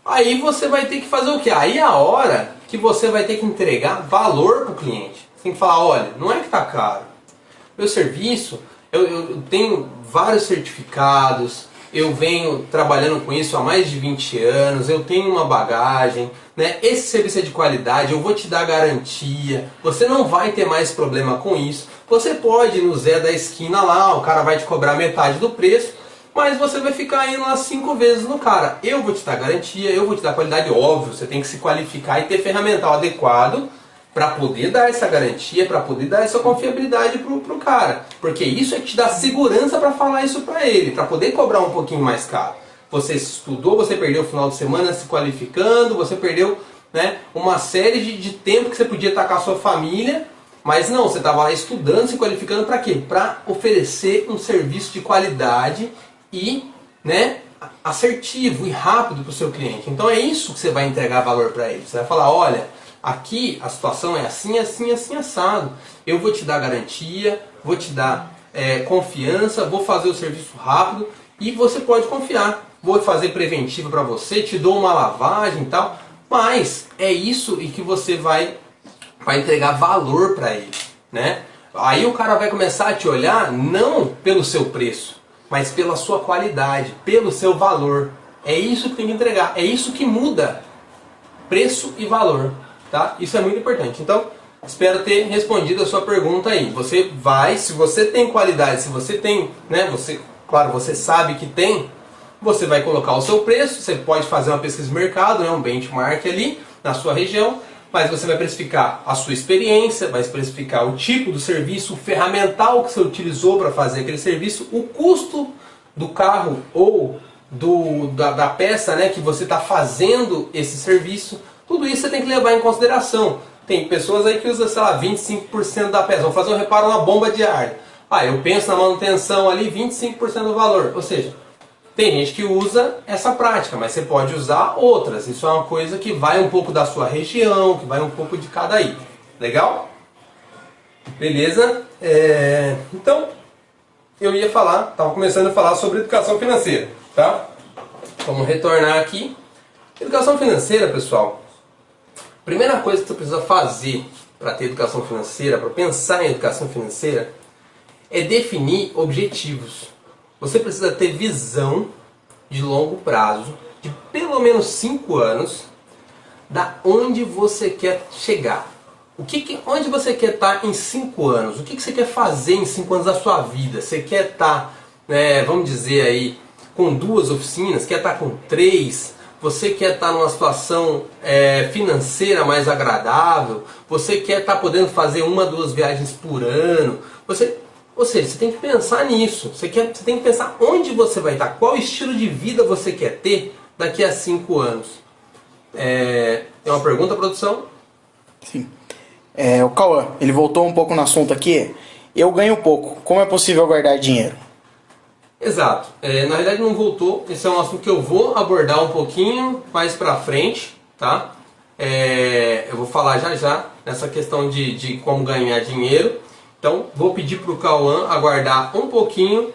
Aí você vai ter que fazer o quê? Aí é a hora que você vai ter que entregar valor para o cliente. Você tem que falar, olha, não é que está caro. Meu serviço, eu tenho vários certificados, eu venho trabalhando com isso há mais de 20 anos, eu tenho uma bagagem, né? Esse serviço é de qualidade, eu vou te dar garantia, você não vai ter mais problema com isso. Você pode ir no Zé da esquina lá, o cara vai te cobrar metade do preço, mas você vai ficar indo lá 5 vezes no cara. Eu vou te dar garantia, eu vou te dar qualidade, óbvio, você tem que se qualificar e ter ferramental adequado para poder dar essa garantia, para poder dar essa confiabilidade pro cara. Porque isso é que te dá segurança para falar isso para ele, para poder cobrar um pouquinho mais caro. Você estudou, você perdeu o final de semana se qualificando, você perdeu, né, uma série de tempo que você podia estar com a sua família, mas não, você estava lá estudando, se qualificando para quê? Para oferecer um serviço de qualidade e, né, assertivo e rápido para o seu cliente. Então é isso que você vai entregar valor para ele. Você vai falar, olha, aqui a situação é assim, assim, assim, assado. Eu vou te dar garantia, vou te dar confiança, vou fazer o serviço rápido e você pode confiar. Vou fazer preventiva para você, te dou uma lavagem e tal, mas é isso e que você vai entregar valor para ele, né? Aí o cara vai começar a te olhar não pelo seu preço, mas pela sua qualidade, pelo seu valor. É isso que tem que entregar, é isso que muda preço e valor. Tá? Isso é muito importante. Então, espero ter respondido a sua pergunta aí. Você vai, se você tem qualidade, se você tem, né, claro, você sabe que tem, você vai colocar o seu preço, você pode fazer uma pesquisa de mercado, né, um benchmark ali na sua região, mas você vai precificar a sua experiência, vai precificar o tipo do serviço, o ferramental que você utilizou para fazer aquele serviço, o custo do carro ou da peça, né, que você está fazendo esse serviço. Tudo isso você tem que levar em consideração. Tem pessoas aí que usam, sei lá, 25% da peça. Vão fazer um reparo na bomba de ar. Eu penso na manutenção ali, 25% do valor. Ou seja, tem gente que usa essa prática, mas você pode usar outras. Isso é uma coisa que vai um pouco da sua região, que vai um pouco de cada aí. Legal? Beleza? Então, eu ia falar, estava começando a falar sobre educação financeira. Tá? Vamos retornar aqui. Educação financeira, pessoal. Primeira coisa que você precisa fazer para ter educação financeira, para pensar em educação financeira, é definir objetivos. Você precisa ter visão de longo prazo, de pelo menos 5 anos, da onde você quer chegar. Onde você quer estar em 5 anos? O que você quer fazer em 5 anos da sua vida? Você quer estar, vamos dizer aí, com 2 oficinas? Quer estar com 3? Você quer estar numa situação financeira mais agradável? Você quer estar podendo fazer 1, 2 viagens por ano? Ou seja, você tem que pensar nisso. Você tem que pensar onde você vai estar. Qual estilo de vida você quer ter daqui a 5 anos? Tem uma pergunta, produção? Sim. O Cauã, ele voltou um pouco no assunto aqui. Eu ganho pouco. Como é possível guardar dinheiro? Exato. Na realidade não voltou. Esse é um assunto que eu vou abordar um pouquinho mais pra frente, tá? Eu vou falar já nessa questão de como ganhar dinheiro. Então vou pedir pro Cauã aguardar um pouquinho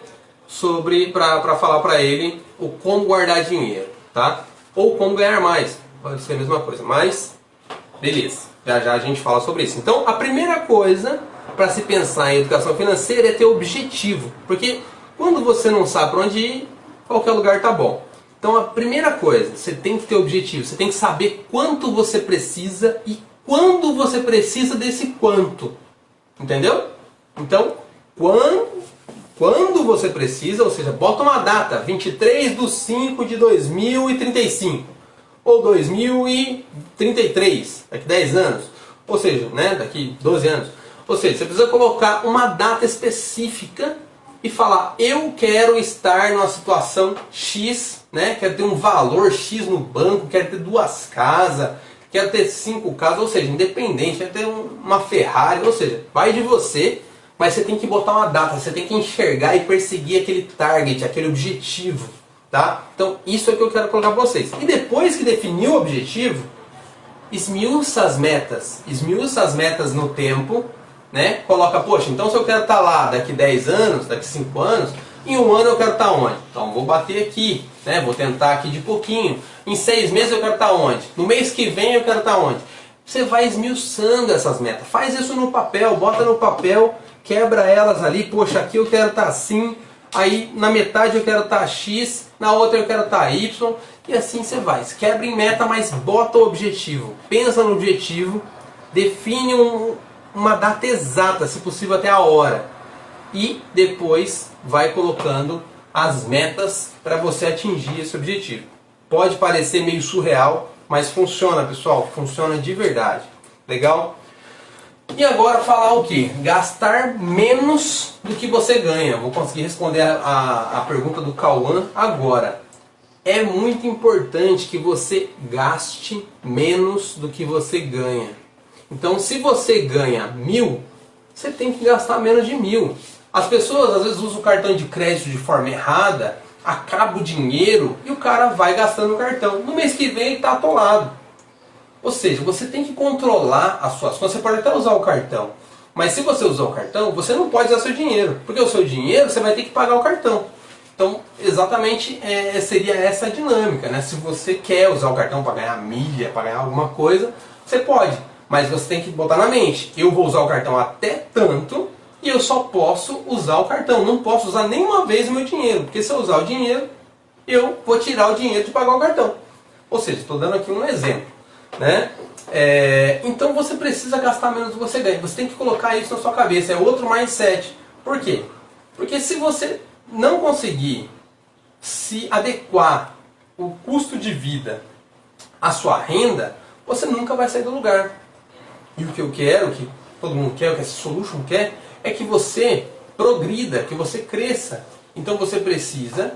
para falar para ele o como guardar dinheiro, tá? Ou como ganhar mais. Pode ser a mesma coisa, mas beleza. Já a gente fala sobre isso. Então a primeira coisa para se pensar em educação financeira é ter objetivo, porque quando você não sabe para onde ir, qualquer lugar tá bom. Então a primeira coisa, você tem que ter objetivo, você tem que saber quanto você precisa e quando você precisa desse quanto. Entendeu? Então, quando você precisa, ou seja, bota uma data, 23/5/2035 ou 2033, daqui 10 anos, ou seja, né, daqui 12 anos. Ou seja, você precisa colocar uma data específica e falar, eu quero estar numa situação X, né, quero ter um valor X no banco, quero ter 2 casas, quero ter 5 casas, ou seja, independente, quero ter uma Ferrari, ou seja, vai de você, mas você tem que botar uma data, você tem que enxergar e perseguir aquele target, aquele objetivo, tá? Então, isso é o que eu quero colocar para vocês. E depois que definiu o objetivo, esmiuça as metas no tempo, né? Coloca, poxa, então se eu quero estar lá daqui 10 anos, daqui 5 anos, em 1 ano eu quero estar onde? Então vou bater aqui, né? Vou tentar aqui de pouquinho. Em 6 meses eu quero estar onde? No mês que vem eu quero estar onde? Você vai esmiuçando essas metas. Faz isso no papel, bota no papel, quebra elas ali. Poxa, aqui eu quero estar assim, aí na metade eu quero estar X, na outra eu quero estar Y, e assim você vai. Você quebra em meta, mas bota o objetivo. Pensa no objetivo, define uma data exata, se possível até a hora. E depois vai colocando as metas para você atingir esse objetivo. Pode parecer meio surreal, mas funciona, pessoal, funciona de verdade. Legal? E agora falar o que? Gastar menos do que você ganha. Vou conseguir responder a pergunta do Cauã agora. É muito importante que você gaste menos do que você ganha. Então, se você ganha 1.000, você tem que gastar menos de 1.000. As pessoas às vezes usam o cartão de crédito de forma errada, acaba o dinheiro e o cara vai gastando o cartão. No mês que vem ele está atolado. Ou seja, você tem que controlar as suas contas. Você pode até usar o cartão, mas se você usar o cartão, você não pode usar seu dinheiro, porque o seu dinheiro você vai ter que pagar o cartão. Então, exatamente seria essa a dinâmica, né? Se você quer usar o cartão para ganhar milha, para ganhar alguma coisa, você pode. Mas você tem que botar na mente, eu vou usar o cartão até tanto e eu só posso usar o cartão. Não posso usar nenhuma vez o meu dinheiro, porque se eu usar o dinheiro, eu vou tirar o dinheiro de pagar o cartão. Ou seja, estou dando aqui um exemplo, né? Então você precisa gastar menos do que você ganha. Você tem que colocar isso na sua cabeça, é outro mindset. Por quê? Porque se você não conseguir se adequar o custo de vida à sua renda, você nunca vai sair do lugar. E o que eu quero, o que todo mundo quer, o que essa Solution quer, é que você progrida, que você cresça. Então você precisa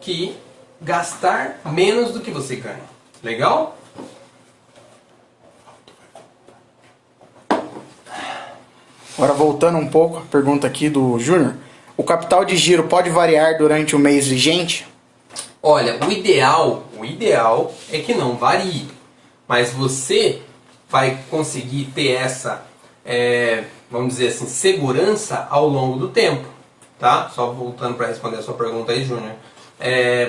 que gastar menos do que você ganha. Legal? Agora voltando um pouco, a pergunta aqui do Júnior. O capital de giro pode variar durante o mês vigente? Olha, o ideal é que não varie. Mas você vai conseguir ter essa, vamos dizer assim, segurança ao longo do tempo. Tá? Só voltando para responder a sua pergunta aí, Júnior.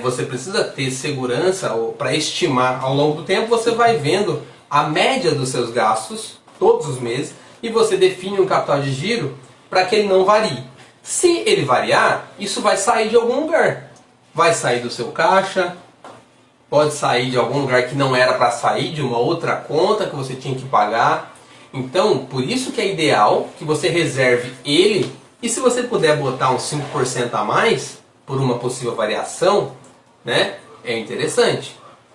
Você precisa ter segurança para estimar ao longo do tempo. Você vai vendo a média dos seus gastos todos os meses e você define um capital de giro para que ele não varie. Se ele variar, isso vai sair de algum lugar. Vai sair do seu caixa, pode sair de algum lugar que não era para sair, de uma outra conta que você tinha que pagar. Então, por isso que é ideal que você reserve ele, e se você puder botar uns 5% a mais, por uma possível variação, né, é interessante.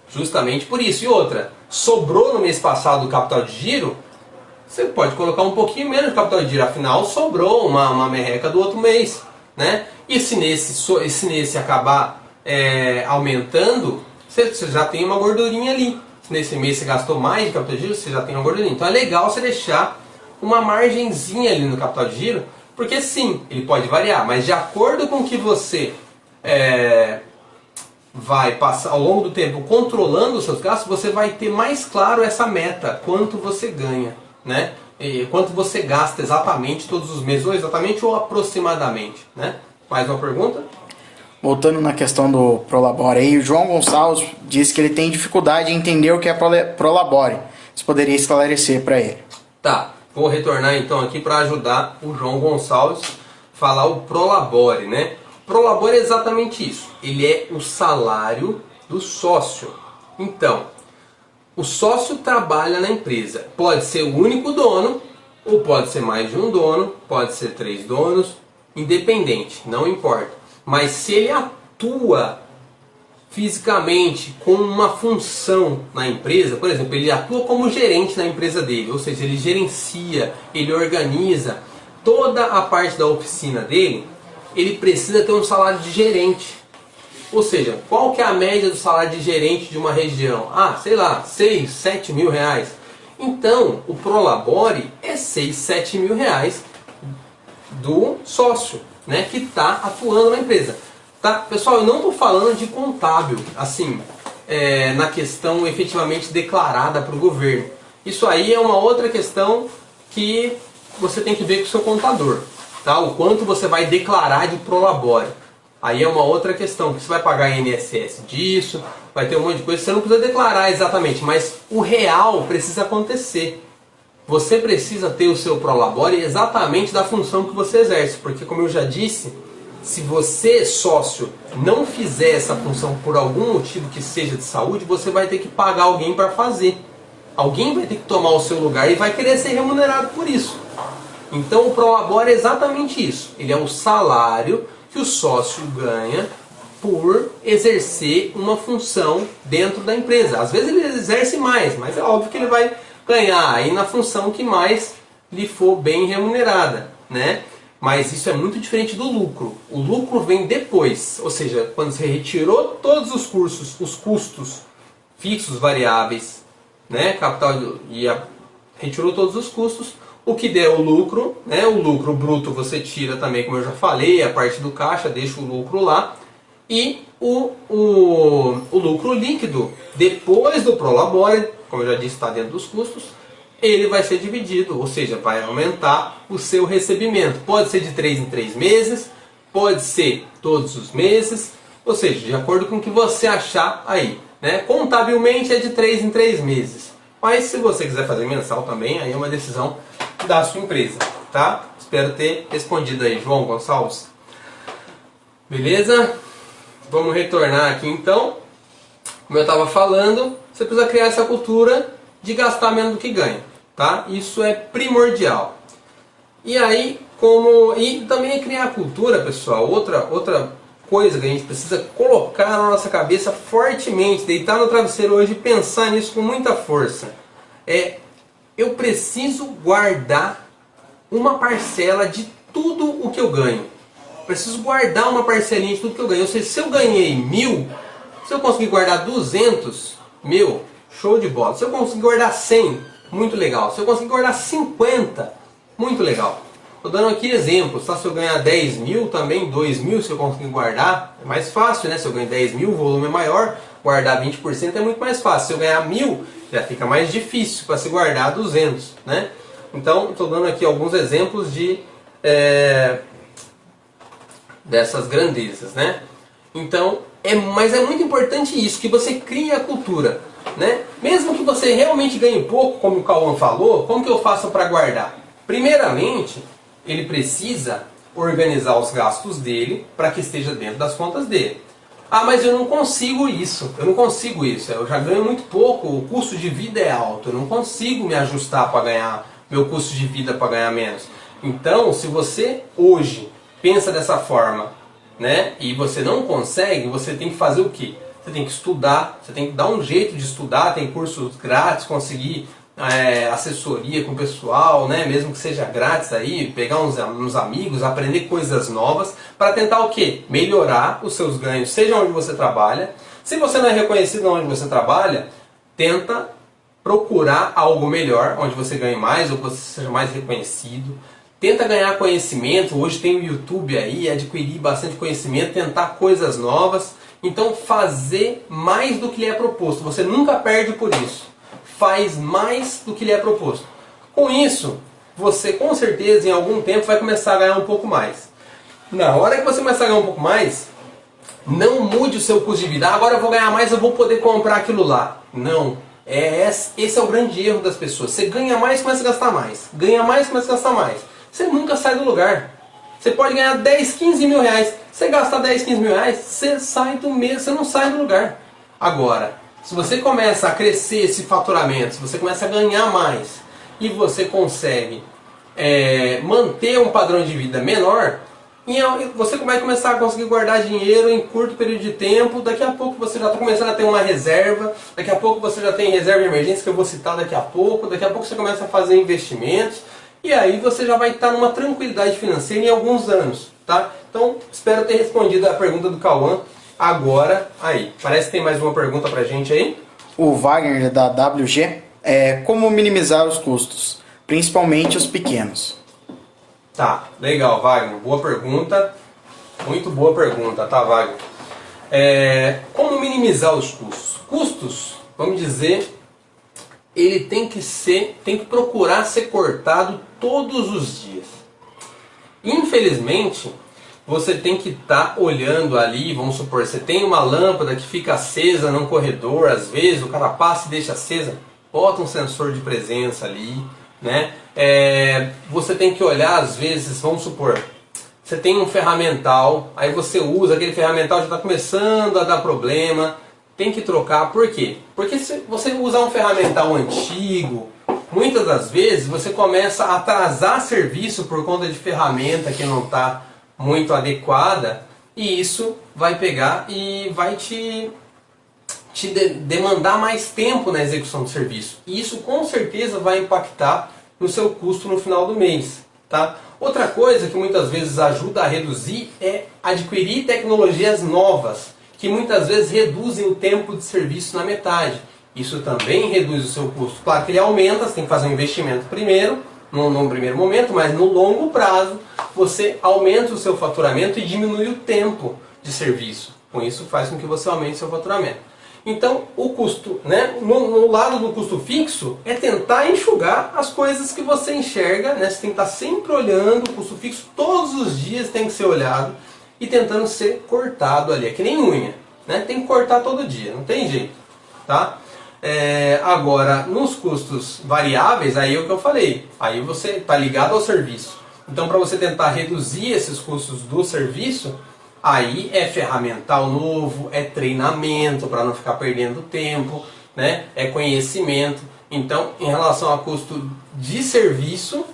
Justamente por isso. E outra, sobrou no mês passado o capital de giro, você pode colocar um pouquinho menos de capital de giro, afinal sobrou uma merreca do outro mês, né? E se nesse acabar aumentando, você já tem uma gordurinha ali. Se nesse mês você gastou mais de capital de giro, você já tem uma gordurinha. Então é legal você deixar uma margenzinha ali no capital de giro, porque sim, ele pode variar, mas de acordo com que você vai passar ao longo do tempo controlando os seus gastos, você vai ter mais claro essa meta, quanto você ganha, né? E quanto você gasta exatamente todos os meses, ou exatamente ou aproximadamente, né? Mais uma pergunta? Voltando na questão do Prolabore aí, o João Gonçalves disse que ele tem dificuldade em entender o que é Prolabore. Você poderia esclarecer para ele? Tá, vou retornar então aqui para ajudar o João Gonçalves a falar o Prolabore, né? Prolabore é exatamente isso. Ele é o salário do sócio. Então, o sócio trabalha na empresa. Pode ser o único dono, ou pode ser mais de um dono, pode ser 3 donos, independente, não importa. Mas se ele atua fisicamente com uma função na empresa, por exemplo, ele atua como gerente na empresa dele, ou seja, ele gerencia, ele organiza toda a parte da oficina dele, ele precisa ter um salário de gerente. Ou seja, qual que é a média do salário de gerente de uma região? Ah, sei lá, 6, 7 mil reais. Então, o Prolabore é 6, 7 mil reais do sócio, né, que está atuando na empresa. Tá? Pessoal, eu não estou falando de contábil, assim, na questão efetivamente declarada para o governo. Isso aí é uma outra questão que você tem que ver com o seu contador. Tá? O quanto você vai declarar de Prolabore. Aí é uma outra questão, que você vai pagar INSS disso, vai ter um monte de coisa, você não precisa declarar exatamente, mas o real precisa acontecer. Você precisa ter o seu Prolabore exatamente da função que você exerce, porque como eu já disse, se você, sócio, não fizer essa função por algum motivo que seja de saúde, você vai ter que pagar alguém para fazer. Alguém vai ter que tomar o seu lugar e vai querer ser remunerado por isso. Então o Prolabore é exatamente isso. Ele é o salário que o sócio ganha por exercer uma função dentro da empresa. Às vezes ele exerce mais, mas é óbvio que ele vai ganhar aí na função que mais lhe for bem remunerada, né? Mas isso é muito diferente do lucro. O lucro vem depois, ou seja, quando você retirou todos os custos fixos, variáveis, né, retirou todos os custos, o que der o lucro, né, o lucro bruto você tira também, como eu já falei, a parte do caixa, deixa o lucro lá, e o lucro líquido, depois do Prolabore, como eu já disse, está dentro dos custos, ele vai ser dividido, ou seja, vai aumentar o seu recebimento. Pode ser de 3 em 3 meses, pode ser todos os meses, ou seja, de acordo com o que você achar aí, né? Contabilmente é de 3 em 3 meses, mas se você quiser fazer mensal também, aí é uma decisão da sua empresa, tá? Espero ter respondido aí, João Gonçalves. Beleza? Vamos retornar aqui então. Como eu estava falando, você precisa criar essa cultura de gastar menos do que ganha. Tá? Isso é primordial. E aí, e também é criar a cultura, pessoal. Outra coisa que a gente precisa colocar na nossa cabeça fortemente, deitar no travesseiro hoje e pensar nisso com muita força. Eu preciso guardar uma parcela de tudo o que eu ganho. Preciso guardar uma parcelinha de tudo que eu ganho. Ou seja, se eu ganhei 1.000, se eu conseguir guardar 200, show de bola. Se eu conseguir guardar 100, muito legal. Se eu conseguir guardar 50, muito legal. Estou dando aqui exemplos, tá? Se eu ganhar 10 mil, também 2 mil, se eu conseguir guardar, é mais fácil, né? Se eu ganhar 10 mil, o volume é maior, guardar 20% é muito mais fácil. Se eu ganhar 1.000, já fica mais difícil para se guardar 200, né? Então, estou dando aqui alguns exemplos dessas grandezas, né? Então, mas é muito importante isso, que você crie a cultura. Né? Mesmo que você realmente ganhe pouco, como o Cauã falou, como que eu faço para guardar? Primeiramente, ele precisa organizar os gastos dele para que esteja dentro das contas dele. Ah, mas eu não consigo isso, eu já ganho muito pouco, o custo de vida é alto, eu não consigo me ajustar para ganhar, meu custo de vida para ganhar menos. Então, se você hoje pensa dessa forma, né, e você não consegue, você tem que fazer o quê? Você tem que estudar, você tem que dar um jeito de estudar, tem cursos grátis, conseguir assessoria com o pessoal, né? Mesmo que seja grátis aí, pegar uns amigos, aprender coisas novas, para tentar o quê? Melhorar os seus ganhos, seja onde você trabalha. Se você não é reconhecido onde você trabalha, tenta procurar algo melhor, onde você ganhe mais ou você seja mais reconhecido. Tenta ganhar conhecimento, hoje tem o YouTube aí, adquirir bastante conhecimento, tentar coisas novas. Então fazer mais do que lhe é proposto. Você nunca perde por isso. Faz mais do que lhe é proposto. Com isso, você com certeza em algum tempo vai começar a ganhar um pouco mais. Na hora que você começar a ganhar um pouco mais, não mude o seu custo de vida. Agora eu vou ganhar mais, eu vou poder comprar aquilo lá. Não. Esse é o grande erro das pessoas. Você ganha mais, começa a gastar mais. Ganha mais, começa a gastar mais. Você nunca sai do lugar. Você pode ganhar 10, 15 mil reais. Você gastar 10, 15 mil reais, você sai do mês, você não sai do lugar. Agora, se você começa a crescer esse faturamento, se você começa a ganhar mais e você consegue manter um padrão de vida menor, você vai começar a conseguir guardar dinheiro em curto período de tempo. Daqui a pouco você já está começando a ter uma reserva. Daqui a pouco você já tem reserva de emergência, que eu vou citar daqui a pouco. Daqui a pouco você começa a fazer investimentos. E aí você já vai estar numa tranquilidade financeira em alguns anos. Tá? Então, espero ter respondido a pergunta do Cauã agora aí. Parece que tem mais uma pergunta pra gente aí. O Wagner da WG como minimizar os custos, principalmente os pequenos. Tá, legal, Wagner. Boa pergunta. Muito boa pergunta, tá, Wagner? Como minimizar os custos? Custos, vamos dizer, ele tem que procurar ser cortado todos os dias. Infelizmente, você tem que estar olhando ali, vamos supor, você tem uma lâmpada que fica acesa num corredor, às vezes o cara passa e deixa acesa, bota um sensor de presença ali, né? Você tem que olhar, às vezes, vamos supor, você tem um ferramental, aí você usa, aquele ferramental já está começando a dar problema, tem que trocar. Por quê? Porque se você usar um ferramental antigo, muitas das vezes você começa a atrasar serviço por conta de ferramenta que não está muito adequada, e isso vai pegar e vai te demandar mais tempo na execução do serviço. E isso com certeza vai impactar no seu custo no final do mês. Tá? Outra coisa que muitas vezes ajuda a reduzir é adquirir tecnologias novas, que muitas vezes reduzem o tempo de serviço na metade. Isso também reduz o seu custo. Claro que ele aumenta, você tem que fazer um investimento primeiro, num primeiro momento, mas no longo prazo você aumenta o seu faturamento e diminui o tempo de serviço. Com isso faz com que você aumente o seu faturamento. Então o custo, né, no lado do custo fixo, é tentar enxugar as coisas que você enxerga, né? Você tem que estar sempre olhando, o custo fixo todos os dias tem que ser olhado e tentando ser cortado ali, é que nem unha, né? Tem que cortar todo dia, não tem jeito, tá? Agora, nos custos variáveis, aí é o que eu falei, aí você está ligado ao serviço. Então, para você tentar reduzir esses custos do serviço, aí é ferramental novo, é treinamento para não ficar perdendo tempo, né? É conhecimento. Então, em relação a custo de serviço,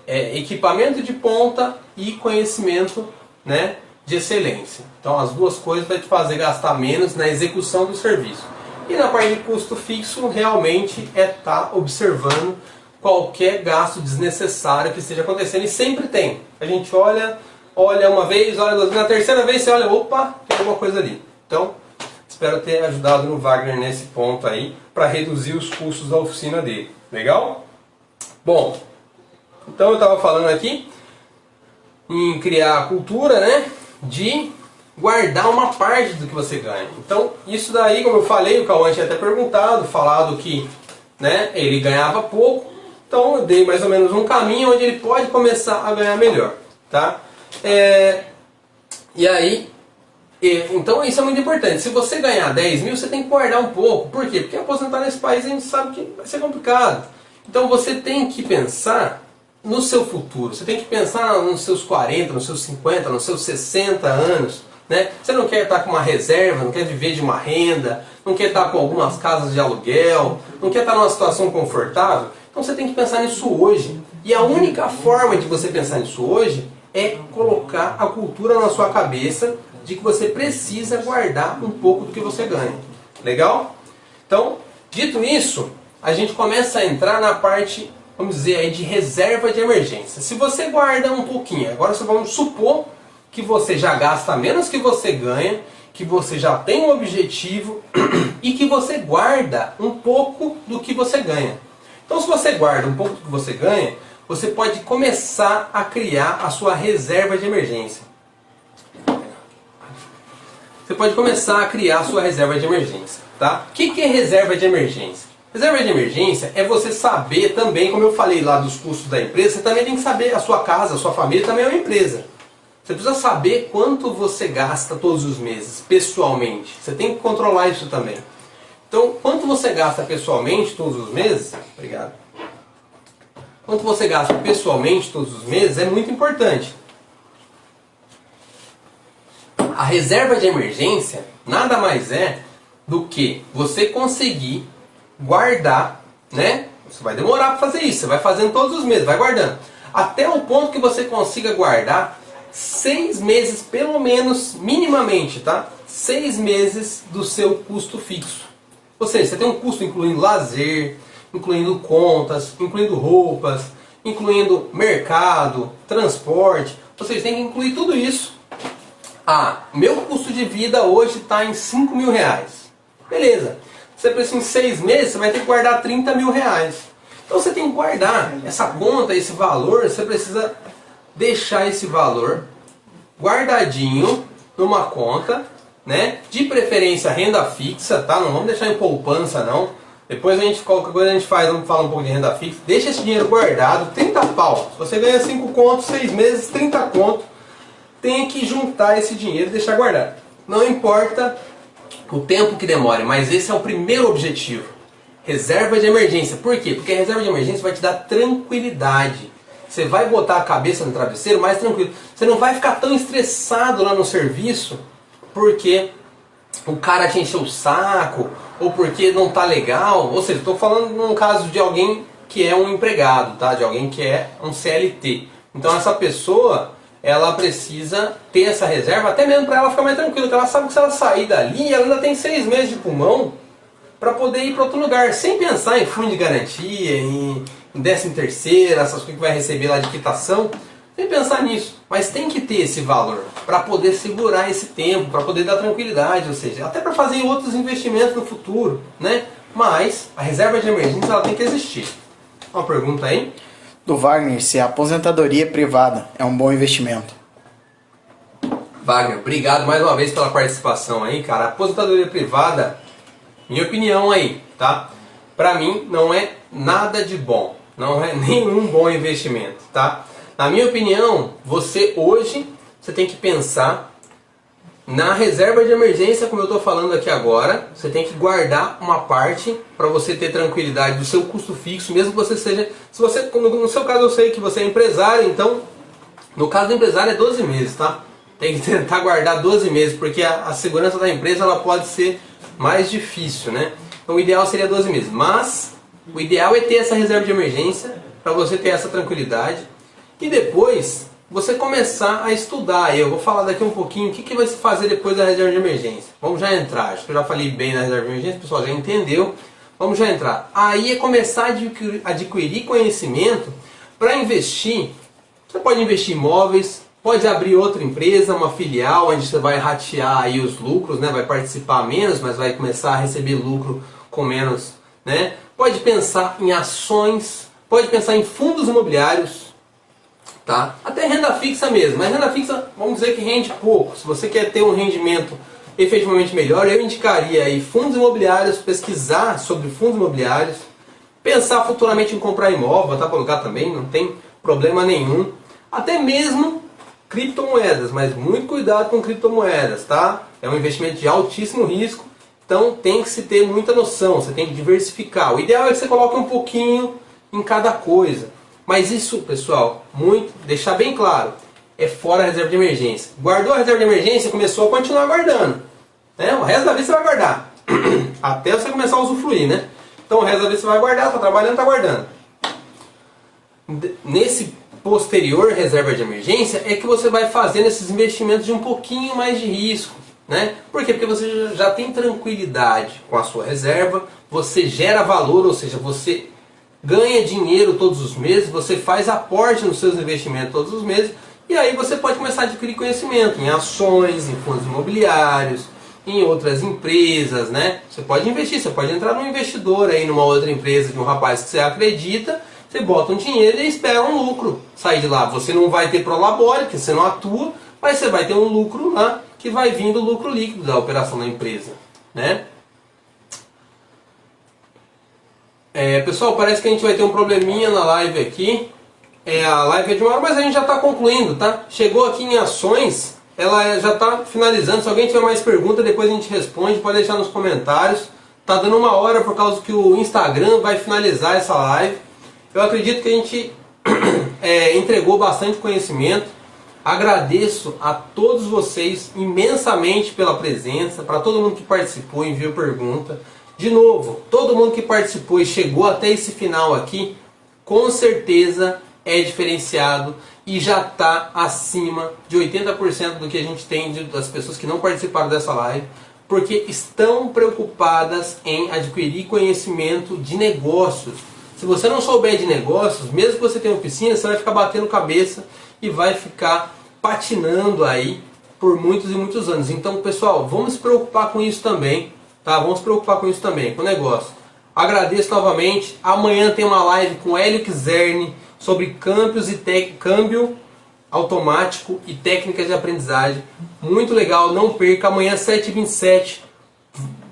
é equipamento de ponta e conhecimento, né, de excelência. Então, as duas coisas vai te fazer gastar menos na execução do serviço. E na parte de custo fixo, realmente é estar observando qualquer gasto desnecessário que esteja acontecendo. E sempre tem. A gente olha uma vez, olha duas vezes, na terceira vez você olha, opa, tem alguma coisa ali. Então, espero ter ajudado no Wagner nesse ponto aí, para reduzir os custos da oficina dele. Legal? Bom, então eu estava falando aqui em criar a cultura, né, de guardar uma parte do que você ganha. Então, isso daí, como eu falei, o Cauã tinha até falado que, né, ele ganhava pouco, então eu dei mais ou menos um caminho onde ele pode começar a ganhar melhor, tá? E aí, então isso é muito importante. Se você ganhar 10 mil, você tem que guardar um pouco. Por quê? Porque aposentar nesse país a gente sabe que vai ser complicado. Então você tem que pensar no seu futuro. Você tem que pensar nos seus 40, nos seus 50, nos seus 60 anos. Né? Você não quer estar com uma reserva, não quer viver de uma renda, não quer estar com algumas casas de aluguel, não quer estar numa situação confortável. Então você tem que pensar nisso hoje. E a única forma de você pensar nisso hoje é colocar a cultura na sua cabeça de que você precisa guardar um pouco do que você ganha. Legal? Então, dito isso, a gente começa a entrar na parte, vamos dizer aí, de reserva de emergência. Se você guarda um pouquinho, agora vamos supor que você já gasta menos que você ganha, que você já tem um objetivo e que você guarda um pouco do que você ganha. Então, se você guarda um pouco do que você ganha, você pode começar a criar a sua reserva de emergência. Você pode começar a criar a sua reserva de emergência, tá? O que é reserva de emergência? Reserva de emergência é você saber também, como eu falei lá dos custos da empresa, você também tem que saber, a sua casa, a sua família também é uma empresa. Você precisa saber quanto você gasta todos os meses, pessoalmente. Você tem que controlar isso também. Então, quanto você gasta pessoalmente todos os meses, obrigado. Quanto você gasta pessoalmente todos os meses é muito importante. A reserva de emergência nada mais é do que você conseguir guardar, né? Você vai demorar para fazer isso, você vai fazendo todos os meses, vai guardando. Até o ponto que você consiga guardar 6 meses, pelo menos, minimamente, tá? 6 meses do seu custo fixo. Ou seja, você tem um custo incluindo lazer, incluindo contas, incluindo roupas, incluindo mercado, transporte. Ou seja, tem que incluir tudo isso. Meu custo de vida hoje está em 5 mil reais. Beleza. Você precisa em 6 meses, você vai ter que guardar 30 mil reais. Então você tem que guardar essa conta, esse valor, você precisa deixar esse valor guardadinho numa conta, né? De preferência renda fixa, tá? Não vamos deixar em poupança não. Depois a gente, qualquer coisa a gente faz, vamos falar um pouco de renda fixa. Deixa esse dinheiro guardado, 30 pau. Se você ganha 5 contos, 6 meses, 30 conto. Tem que juntar esse dinheiro e deixar guardado. Não importa o tempo que demore, mas esse é o primeiro objetivo. Reserva de emergência. Por quê? Porque a reserva de emergência vai te dar tranquilidade. Você vai botar a cabeça no travesseiro mais tranquilo. Você não vai ficar tão estressado lá no serviço porque o cara te encheu o saco ou porque não tá legal. Ou seja, estou falando num caso de alguém que é um empregado, tá? De alguém que é um CLT. Então essa pessoa, ela precisa ter essa reserva até mesmo para ela ficar mais tranquila, porque ela sabe que se ela sair dali, ela ainda tem 6 meses de pulmão para poder ir para outro lugar, sem pensar em fundo de garantia, em 13º, essas coisas que vai receber lá de quitação, sem pensar nisso. Mas tem que ter esse valor para poder segurar esse tempo, para poder dar tranquilidade, ou seja, até para fazer outros investimentos no futuro, né? Mas a reserva de emergência ela tem que existir. Uma pergunta aí? Do Wagner, se a aposentadoria privada é um bom investimento. Wagner, obrigado mais uma vez pela participação aí, cara. A aposentadoria privada, minha opinião aí, tá? Pra mim não é nada de bom, não é nenhum bom investimento, tá? Na minha opinião, você hoje, você tem que pensar na reserva de emergência, como eu estou falando aqui agora. Você tem que guardar uma parte para você ter tranquilidade do seu custo fixo, mesmo que você seja... Se você, no seu caso eu sei que você é empresário, então no caso do empresário é 12 meses, tá? Tem que tentar guardar 12 meses, porque a segurança da empresa ela pode ser mais difícil, né? Então o ideal seria 12 meses, mas o ideal é ter essa reserva de emergência para você ter essa tranquilidade e depois você começar a estudar. Eu vou falar daqui um pouquinho o que vai se fazer depois da reserva de emergência. Vamos já entrar, acho que eu já falei bem na reserva de emergência, o pessoal já entendeu. Vamos já entrar. Aí é começar a adquirir conhecimento para investir. Você pode investir em imóveis, pode abrir outra empresa, uma filial, onde você vai ratear aí os lucros, né? Vai participar menos, mas vai começar a receber lucro com menos, né? Pode pensar em ações, pode pensar em fundos imobiliários, tá? Até renda fixa mesmo, mas renda fixa, vamos dizer que rende pouco. Se você quer ter um rendimento efetivamente melhor, eu indicaria aí fundos imobiliários, pesquisar sobre fundos imobiliários, pensar futuramente em comprar imóvel, botar para alugar também, não tem problema nenhum. Até mesmo criptomoedas, mas muito cuidado com criptomoedas, tá? É um investimento de altíssimo risco, então tem que se ter muita noção, você tem que diversificar. O ideal é que você coloque um pouquinho em cada coisa. Mas isso, pessoal, deixar bem claro, é fora a reserva de emergência. Guardou a reserva de emergência, começou a continuar guardando, né? O resto da vida você vai guardar, até você começar a usufruir, né? Então o resto da vida você vai guardar, está trabalhando, está guardando. Nesse posterior reserva de emergência é que você vai fazendo esses investimentos de um pouquinho mais de risco, né? Por quê? Porque você já tem tranquilidade com a sua reserva, você gera valor, ou seja, você ganha dinheiro todos os meses, você faz aporte nos seus investimentos todos os meses, e aí você pode começar a adquirir conhecimento em ações, em fundos imobiliários, em outras empresas, né? Você pode investir, você pode entrar num investidor aí, numa outra empresa de um rapaz que você acredita, você bota um dinheiro e espera um lucro sair de lá. Você não vai ter prolabore, porque você não atua, mas você vai ter um lucro lá, que vai vir do lucro líquido da operação da empresa, né? Pessoal, parece que a gente vai ter um probleminha na live aqui. A live é de 1 hora, mas a gente já está concluindo, tá? Chegou aqui em ações, ela já está finalizando. Se alguém tiver mais pergunta, depois a gente responde, pode deixar nos comentários. Tá dando 1 hora por causa que o Instagram vai finalizar essa live. Eu acredito que a gente entregou bastante conhecimento. Agradeço a todos vocês imensamente pela presença, para todo mundo que participou, enviou pergunta. De novo, todo mundo que participou e chegou até esse final aqui, com certeza é diferenciado e já está acima de 80% do que a gente tem das pessoas que não participaram dessa live, porque estão preocupadas em adquirir conhecimento de negócios. Se você não souber de negócios, mesmo que você tenha oficina, você vai ficar batendo cabeça e vai ficar patinando aí por muitos e muitos anos. Então, pessoal, vamos se preocupar com isso também, tá? Vamos se preocupar com isso também, com o negócio. Agradeço novamente. Amanhã tem uma live com Hélio Kizerne sobre câmbio automático e técnicas de aprendizagem. Muito legal, não perca. Amanhã 7h27.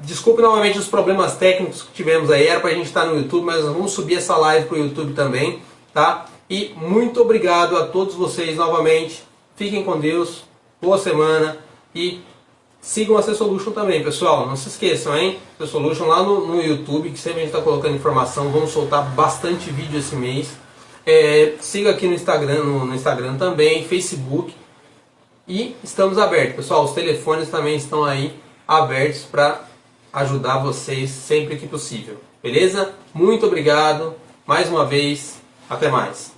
Desculpe novamente os problemas técnicos que tivemos aí. Era pra gente estar no YouTube, mas nós vamos subir essa live pro YouTube também, tá? E muito obrigado a todos vocês novamente. Fiquem com Deus. Boa semana e sigam a C-Solution também, pessoal. Não se esqueçam, hein? C-Solution lá no YouTube, que sempre a gente está colocando informação. Vamos soltar bastante vídeo esse mês. Siga aqui no Instagram também, Facebook. E estamos abertos, pessoal. Os telefones também estão aí abertos para ajudar vocês sempre que possível. Beleza? Muito obrigado. Mais uma vez. Até mais.